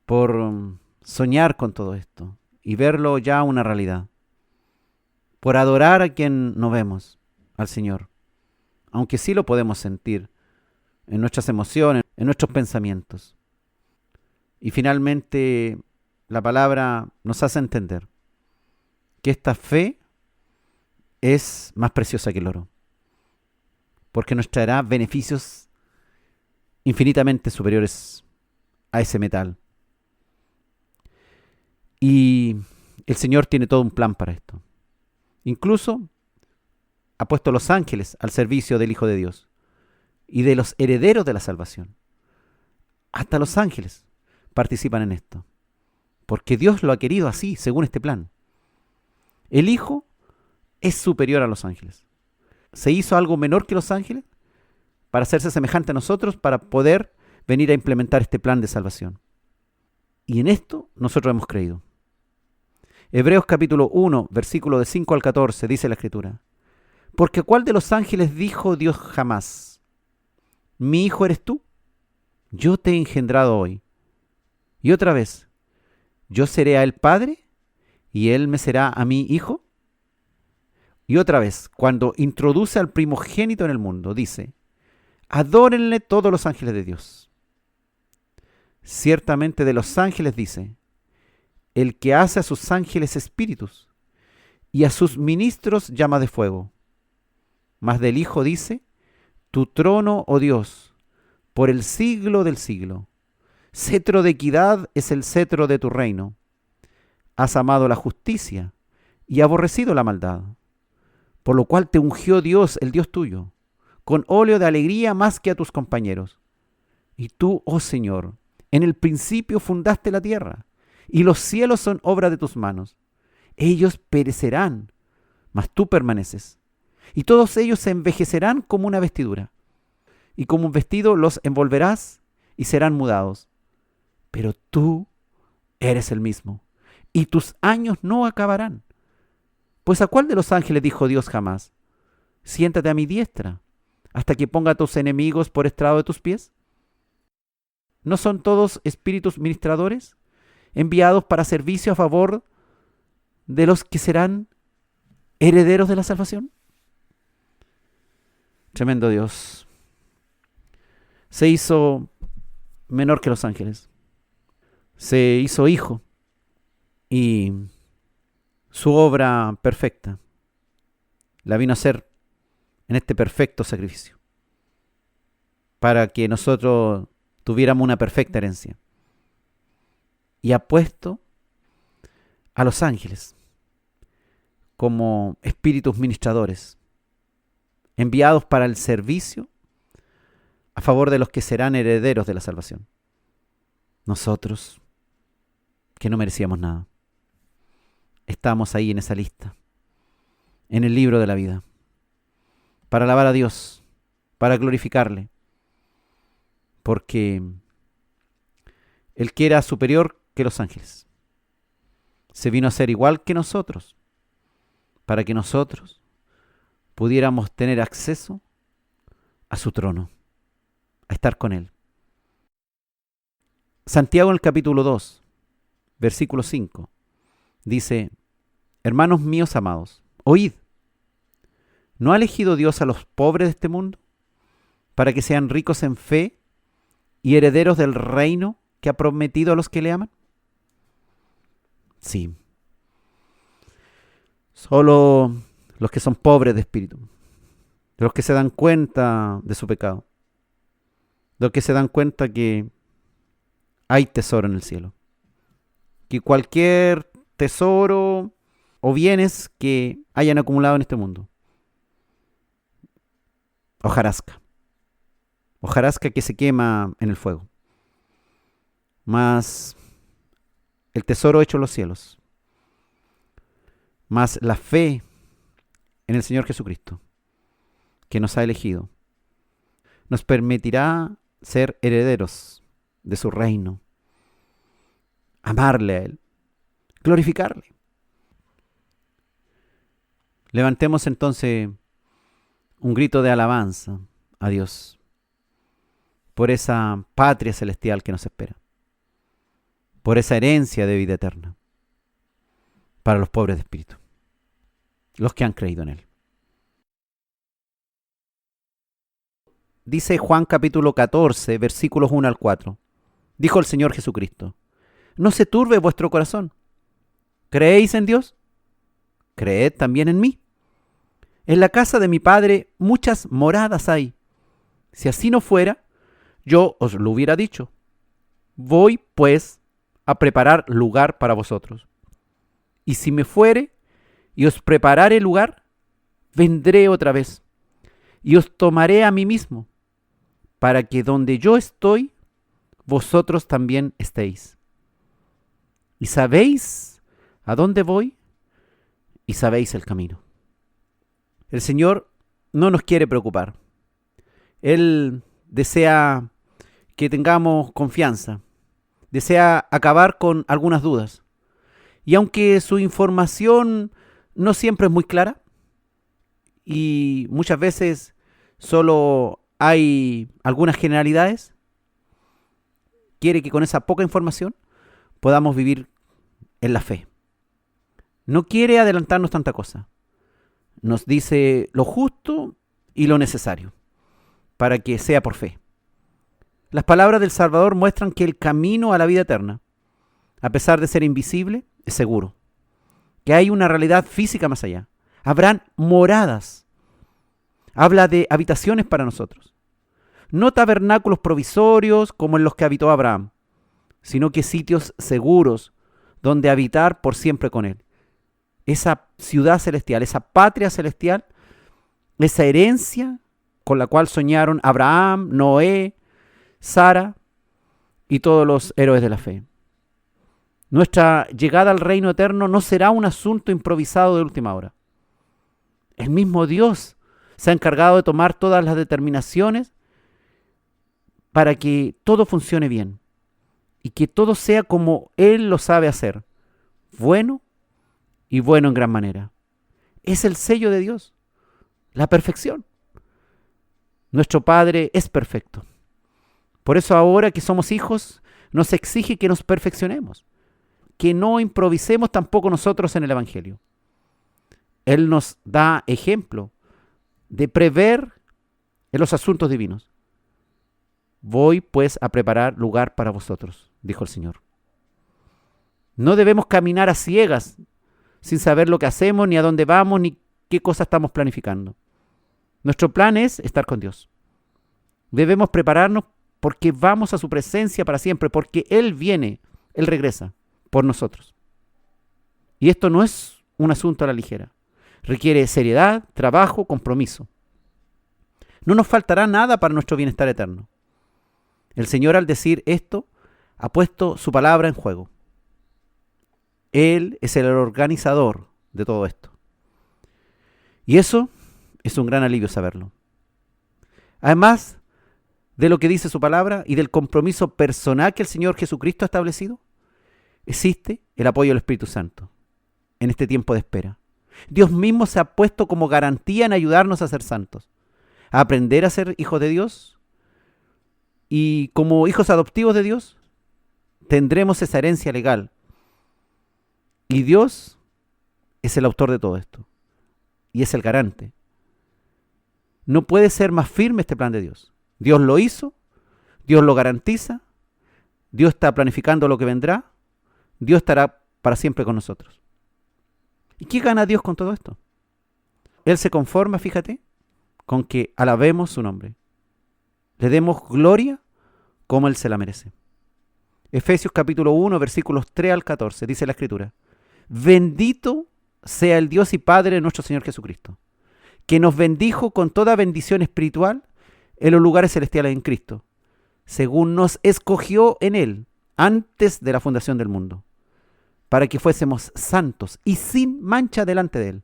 por soñar con todo esto y verlo ya una realidad, por adorar a quien no vemos, al Señor, aunque sí lo podemos sentir en nuestras emociones, en nuestros pensamientos. Y finalmente la palabra nos hace entender que esta fe es más preciosa que el oro, porque nos traerá beneficios infinitamente superiores a ese metal. Y el Señor tiene todo un plan para esto. Incluso ha puesto los ángeles al servicio del Hijo de Dios y de los herederos de la salvación. Hasta los ángeles participan en esto, porque Dios lo ha querido así, según este plan. El Hijo es superior a los ángeles. Se hizo algo menor que los ángeles para hacerse semejante a nosotros, para poder venir a implementar este plan de salvación. Y en esto nosotros hemos creído. Hebreos capítulo 1, versículo de 5 al 14, dice la Escritura: Porque ¿cuál de los ángeles dijo Dios jamás: mi hijo eres tú? Yo te he engendrado hoy. Y otra vez: yo seré a él padre, y él me será a mí hijo. Y otra vez, cuando introduce al primogénito en el mundo, dice: adórenle todos los ángeles de Dios. Ciertamente de los ángeles dice: el que hace a sus ángeles espíritus y a sus ministros llama de fuego. Mas del Hijo dice: tu trono, oh Dios, por el siglo del siglo. Cetro de equidad es el cetro de tu reino. Has amado la justicia y aborrecido la maldad. Por lo cual te ungió Dios, el Dios tuyo, con óleo de alegría más que a tus compañeros. Y tú, oh Señor, en el principio fundaste la tierra, y los cielos son obra de tus manos. Ellos perecerán, mas tú permaneces. Y todos ellos se envejecerán como una vestidura, y como un vestido los envolverás y serán mudados. Pero tú eres el mismo, y tus años no acabarán. Pues ¿a cuál de los ángeles dijo Dios jamás: siéntate a mi diestra, hasta que ponga a tus enemigos por estrado de tus pies? ¿No son todos espíritus ministradores, enviados para servicio a favor de los que serán herederos de la salvación? Tremendo Dios. Se hizo menor que los ángeles. Se hizo hijo. Y su obra perfecta la vino a hacer en este perfecto sacrificio, para que nosotros tuviéramos una perfecta herencia. Y ha puesto a los ángeles como espíritus ministradores, enviados para el servicio a favor de los que serán herederos de la salvación. Nosotros, que no merecíamos nada, estamos ahí en esa lista, en el libro de la vida, para alabar a Dios, para glorificarle, porque el que era superior que los ángeles se vino a ser igual que nosotros, para que nosotros pudiéramos tener acceso a su trono, a estar con él. Santiago en el capítulo 2, versículo 5, dice: hermanos míos amados, oíd, ¿no ha elegido Dios a los pobres de este mundo para que sean ricos en fe y herederos del reino que ha prometido a los que le aman? Sí. Solo los que son pobres de espíritu, los que se dan cuenta de su pecado, los que se dan cuenta que hay tesoro en el cielo, que cualquier tesoro o bienes que hayan acumulado en este mundo, hojarasca que se quema en el fuego, más el tesoro hecho en los cielos, más la fe en el Señor Jesucristo, que nos ha elegido, nos permitirá ser herederos de su reino, amarle a Él, glorificarle. Levantemos entonces un grito de alabanza a Dios por esa patria celestial que nos espera, por esa herencia de vida eterna para los pobres de espíritu, los que han creído en Él. Dice Juan capítulo 14, versículos 1 al 4. Dijo el Señor Jesucristo: no se turbe vuestro corazón. ¿Creéis en Dios? Creed también en mí. En la casa de mi Padre muchas moradas hay. Si así no fuera, yo os lo hubiera dicho. Voy, pues, a preparar lugar para vosotros. Y si me fuere y os preparare lugar, vendré otra vez y os tomaré a mí mismo, para que donde yo estoy, vosotros también estéis. Y sabéis a dónde voy y sabéis el camino. El Señor no nos quiere preocupar. Él desea que tengamos confianza, desea acabar con algunas dudas. Y aunque su información no siempre es muy clara, y muchas veces solo hay algunas generalidades, quiere que con esa poca información podamos vivir en la fe. No quiere adelantarnos tanta cosa. Nos dice lo justo y lo necesario para que sea por fe. Las palabras del Salvador muestran que el camino a la vida eterna, a pesar de ser invisible, es seguro. Que hay una realidad física más allá. Habrán moradas. Habla de habitaciones para nosotros. No tabernáculos provisorios como en los que habitó Abraham, sino que sitios seguros donde habitar por siempre con Él. Esa ciudad celestial, esa patria celestial, esa herencia con la cual soñaron Abraham, Noé, Sara y todos los héroes de la fe. Nuestra llegada al reino eterno no será un asunto improvisado de última hora. El mismo Dios se ha encargado de tomar todas las determinaciones para que todo funcione bien y que todo sea como Él lo sabe hacer, bueno y bueno en gran manera. Es el sello de Dios, la perfección. Nuestro Padre es perfecto. Por eso ahora que somos hijos, nos exige que nos perfeccionemos, que no improvisemos tampoco nosotros en el Evangelio. Él nos da ejemplo de prever en los asuntos divinos. Voy pues a preparar lugar para vosotros, dijo el Señor. No debemos caminar a ciegas, sin saber lo que hacemos, ni a dónde vamos, ni qué cosa estamos planificando. Nuestro plan es estar con Dios. Debemos prepararnos porque vamos a su presencia para siempre, porque Él viene, Él regresa por nosotros. Y esto no es un asunto a la ligera. Requiere seriedad, trabajo, compromiso. No nos faltará nada para nuestro bienestar eterno. El Señor, al decir esto, ha puesto su palabra en juego. Él es el organizador de todo esto. Y eso es un gran alivio saberlo. Además de lo que dice su palabra y del compromiso personal que el Señor Jesucristo ha establecido, existe el apoyo del Espíritu Santo en este tiempo de espera. Dios mismo se ha puesto como garantía en ayudarnos a ser santos, a aprender a ser hijos de Dios, y como hijos adoptivos de Dios tendremos esa herencia legal. Y Dios es el autor de todo esto y es el garante. No puede ser más firme este plan de Dios. Dios lo hizo, Dios lo garantiza, Dios está planificando lo que vendrá, Dios estará para siempre con nosotros. ¿Y qué gana Dios con todo esto? Él se conforma, fíjate, con que alabemos su nombre. Le demos gloria como Él se la merece. Efesios capítulo 1, versículos 3 al 14, dice la Escritura: bendito sea el Dios y Padre de nuestro Señor Jesucristo, que nos bendijo con toda bendición espiritual en los lugares celestiales en Cristo, según nos escogió en Él antes de la fundación del mundo, para que fuésemos santos y sin mancha delante de Él,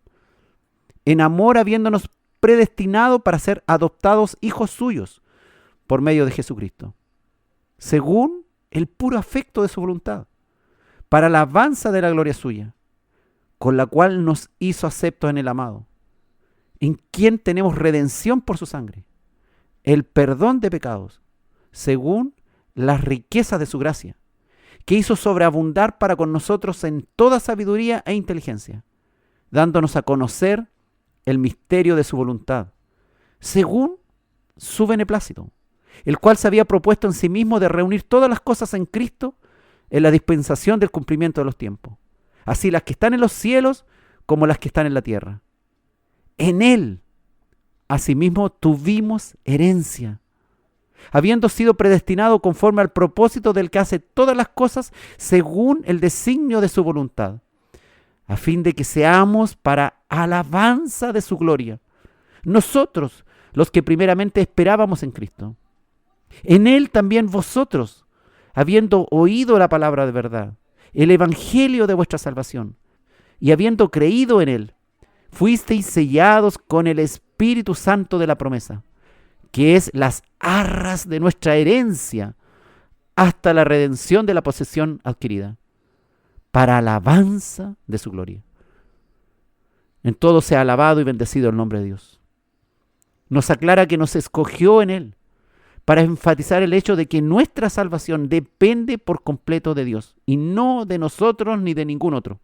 en amor habiéndonos predestinado para ser adoptados hijos suyos por medio de Jesucristo, según el puro afecto de su voluntad, para la alabanza de la gloria suya, con la cual nos hizo aceptos en el amado, en quien tenemos redención por su sangre, el perdón de pecados, según las riquezas de su gracia, que hizo sobreabundar para con nosotros en toda sabiduría e inteligencia, dándonos a conocer el misterio de su voluntad, según su beneplácito, el cual se había propuesto en sí mismo de reunir todas las cosas en Cristo en la dispensación del cumplimiento de los tiempos, así las que están en los cielos como las que están en la tierra. En Él, asimismo, tuvimos herencia, habiendo sido predestinado conforme al propósito del que hace todas las cosas según el designio de su voluntad, a fin de que seamos para alabanza de su gloria, nosotros los que primeramente esperábamos en Cristo. En Él también vosotros, habiendo oído la palabra de verdad, el evangelio de vuestra salvación, y habiendo creído en Él, fuisteis sellados con el Espíritu Santo de la promesa, que es las arras de nuestra herencia, hasta la redención de la posesión adquirida, para alabanza de su gloria. En todo sea alabado y bendecido el nombre de Dios. Nos aclara que nos escogió en Él, para enfatizar el hecho de que nuestra salvación depende por completo de Dios, y no de nosotros ni de ningún otro.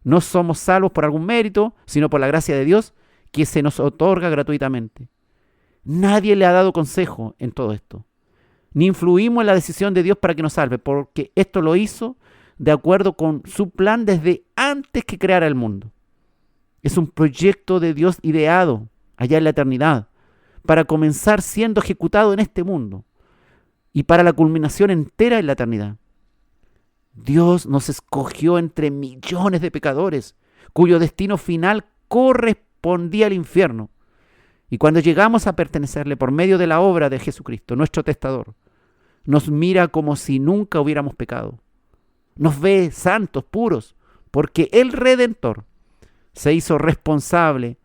No somos salvos por algún mérito, sino por la gracia de Dios, que se nos otorga gratuitamente. Nadie le ha dado consejo en todo esto, ni influimos en la decisión de Dios para que nos salve, porque esto lo hizo de acuerdo con su plan desde antes que creara el mundo. Es un proyecto de Dios ideado allá en la eternidad, para comenzar siendo ejecutado en este mundo y para la culminación entera en la eternidad. Dios nos escogió entre millones de pecadores, cuyo destino final correspondía al infierno. Y cuando llegamos a pertenecerle por medio de la obra de Jesucristo, nuestro testador, nos mira como si nunca hubiéramos pecado. Nos ve santos, puros, porque el Redentor se hizo responsable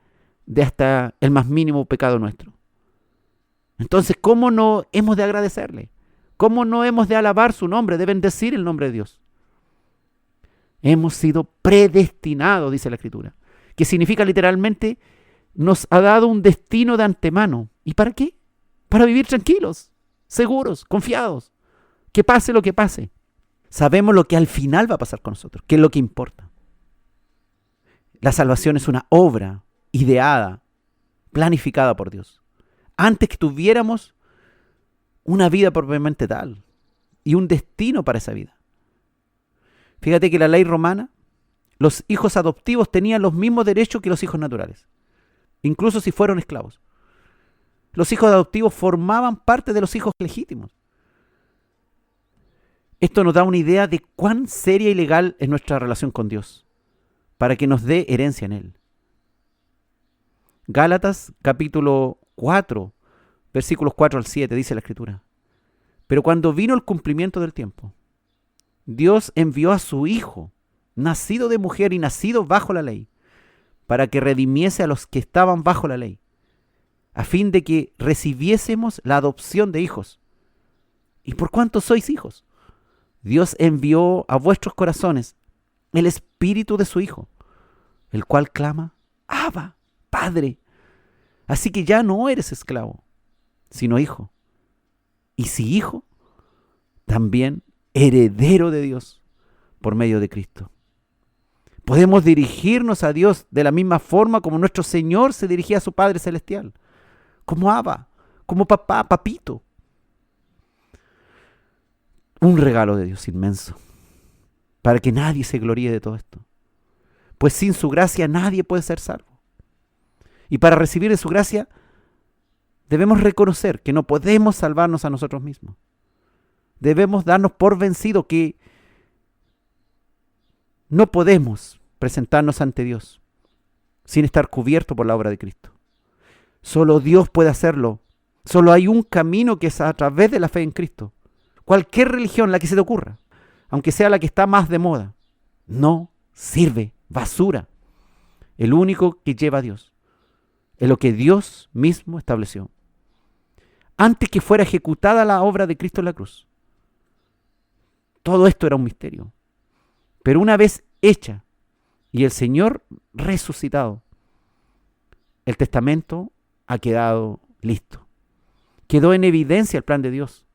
de hasta el más mínimo pecado nuestro. Entonces, ¿cómo no hemos de agradecerle? ¿Cómo no hemos de alabar su nombre, de bendecir el nombre de Dios? Hemos sido predestinados, dice la Escritura, que significa literalmente, nos ha dado un destino de antemano. ¿Y para qué? Para vivir tranquilos, seguros, confiados, que pase lo que pase. Sabemos lo que al final va a pasar con nosotros, que es lo que importa. La salvación es una obra ideada, planificada por Dios, antes que tuviéramos una vida propiamente tal y un destino para esa vida. Fíjate que la ley romana, los hijos adoptivos tenían los mismos derechos que los hijos naturales, incluso si fueron esclavos. Los hijos adoptivos formaban parte de los hijos legítimos. Esto nos da una idea de cuán seria y legal es nuestra relación con Dios, para que nos dé herencia en Él. Gálatas capítulo 4, versículos 4 al 7, dice la Escritura: pero cuando vino el cumplimiento del tiempo, Dios envió a su Hijo, nacido de mujer y nacido bajo la ley, para que redimiese a los que estaban bajo la ley, a fin de que recibiésemos la adopción de hijos. ¿Y por cuánto sois hijos? Dios envió a vuestros corazones el Espíritu de su Hijo, el cual clama: Abba, Padre. Así que ya no eres esclavo, sino hijo. Y si hijo, también heredero de Dios por medio de Cristo. Podemos dirigirnos a Dios de la misma forma como nuestro Señor se dirigía a su Padre Celestial, como Abba, como papá, papito. Un regalo de Dios inmenso, para que nadie se gloríe de todo esto. Pues sin su gracia nadie puede ser salvo. Y para recibir de su gracia debemos reconocer que no podemos salvarnos a nosotros mismos. Debemos darnos por vencido que no podemos presentarnos ante Dios sin estar cubiertos por la obra de Cristo. Solo Dios puede hacerlo. Solo hay un camino, que es a través de la fe en Cristo. Cualquier religión, la que se te ocurra, aunque sea la que está más de moda, no sirve, basura. El único que lleva a Dios es lo que Dios mismo estableció. Antes que fuera ejecutada la obra de Cristo en la cruz, todo esto era un misterio. Pero una vez hecha y el Señor resucitado, el testamento ha quedado listo. Quedó en evidencia el plan de Dios,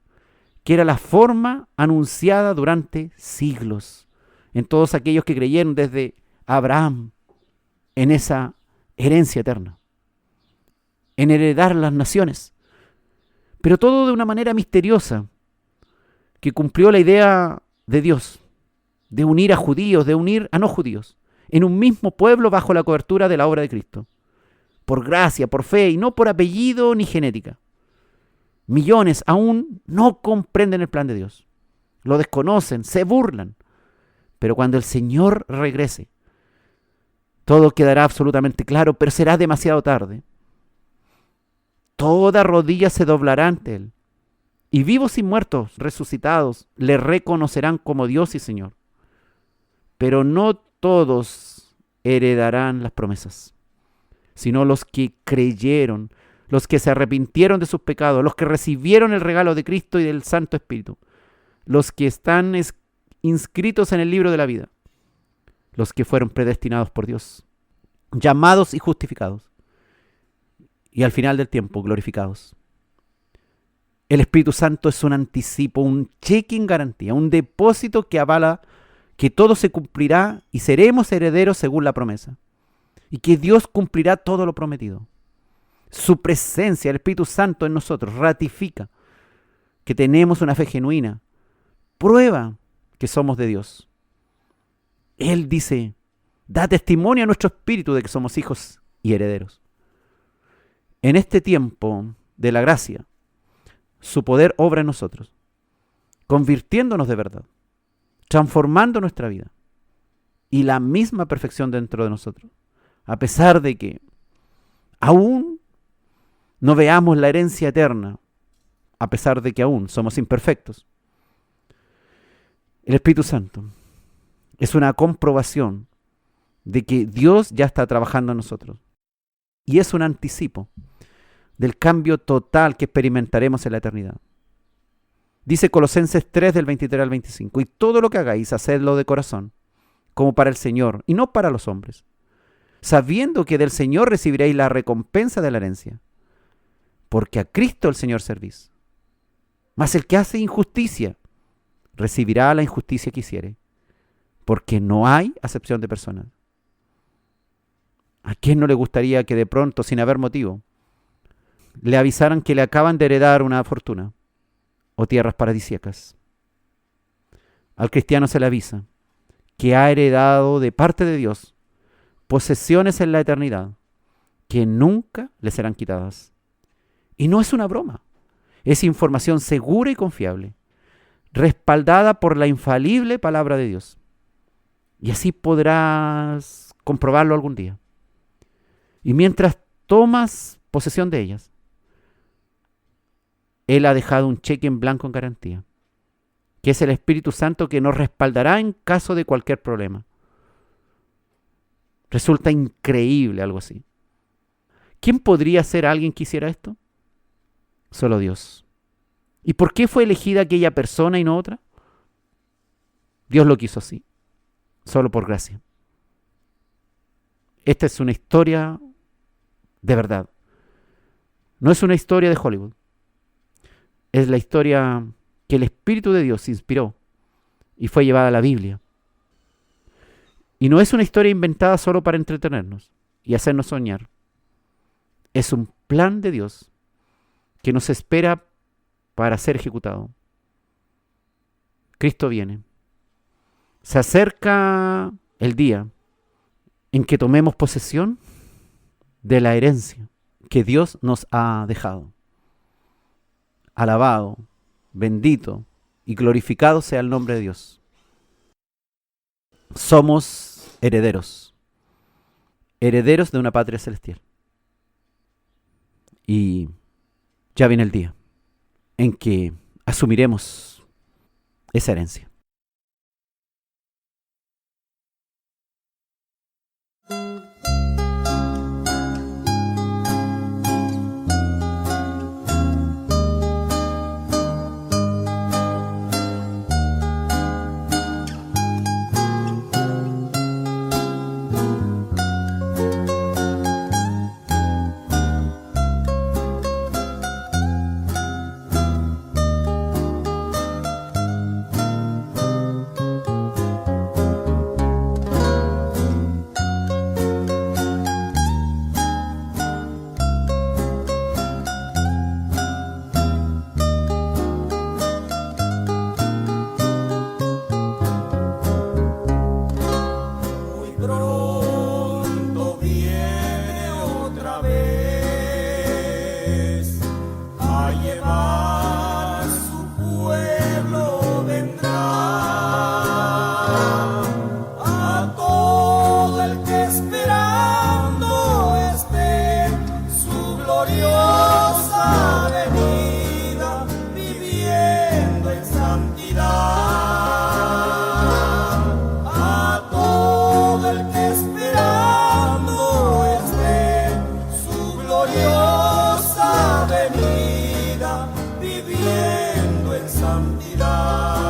que era la forma anunciada durante siglos en todos aquellos que creyeron desde Abraham en esa herencia eterna, en heredar las naciones, pero todo de una manera misteriosa que cumplió la idea de Dios de unir a judíos, de unir a no judíos en un mismo pueblo bajo la cobertura de la obra de Cristo, por gracia, por fe y no por apellido ni genética. Millones aún no comprenden el plan de Dios, lo desconocen, se burlan, pero cuando el Señor regrese, todo quedará absolutamente claro, pero será demasiado tarde. Toda rodilla se doblará ante Él, y vivos y muertos, resucitados, le reconocerán como Dios y Señor. Pero no todos heredarán las promesas, sino los que creyeron, los que se arrepintieron de sus pecados, los que recibieron el regalo de Cristo y del Santo Espíritu, los que están inscritos en el libro de la vida, los que fueron predestinados por Dios, llamados y justificados, y al final del tiempo glorificados. El Espíritu Santo es un anticipo, un cheque en garantía, un depósito que avala que todo se cumplirá y seremos herederos según la promesa, y que Dios cumplirá todo lo prometido. Su presencia, el Espíritu Santo en nosotros, ratifica que tenemos una fe genuina, prueba que somos de Dios. Él dice, da testimonio a nuestro espíritu de que somos hijos y herederos. En este tiempo de la gracia, su poder obra en nosotros, convirtiéndonos de verdad, transformando nuestra vida y la misma perfección dentro de nosotros, a pesar de que aún no veamos la herencia eterna, a pesar de que aún somos imperfectos. El Espíritu Santo es una comprobación de que Dios ya está trabajando en nosotros. Y es un anticipo del cambio total que experimentaremos en la eternidad. Dice Colosenses 3 del 23 al 25, y todo lo que hagáis, hacedlo de corazón, como para el Señor, y no para los hombres, sabiendo que del Señor recibiréis la recompensa de la herencia, porque a Cristo el Señor servís. Mas el que hace injusticia, recibirá la injusticia que hiciere, porque no hay acepción de personas. ¿A quién no le gustaría que de pronto, sin haber motivo, le avisaran que le acaban de heredar una fortuna o tierras paradisíacas. Al cristiano se le avisa que ha heredado de parte de Dios posesiones en la eternidad que nunca le serán quitadas. Y no es una broma, es información segura y confiable, respaldada por la infalible palabra de Dios. Y así podrás comprobarlo algún día. Y mientras tomas posesión de ellas, Él ha dejado un cheque en blanco en garantía, que es el Espíritu Santo que nos respaldará en caso de cualquier problema. Resulta increíble algo así. ¿Quién podría ser alguien que hiciera esto? Solo Dios. ¿Y por qué fue elegida aquella persona y no otra? Dios lo quiso así, solo por gracia. Esta es una historia de verdad. No es una historia de Hollywood. Es la historia que el Espíritu de Dios inspiró y fue llevada a la Biblia. Y no es una historia inventada solo para entretenernos y hacernos soñar. Es un plan de Dios que nos espera para ser ejecutado. Cristo viene. Se acerca el día en que tomemos posesión de la herencia que Dios nos ha dejado. Alabado, bendito y glorificado sea el nombre de Dios. Somos herederos, herederos de una patria celestial. Y ya viene el día en que asumiremos esa herencia. viviendo en santidad.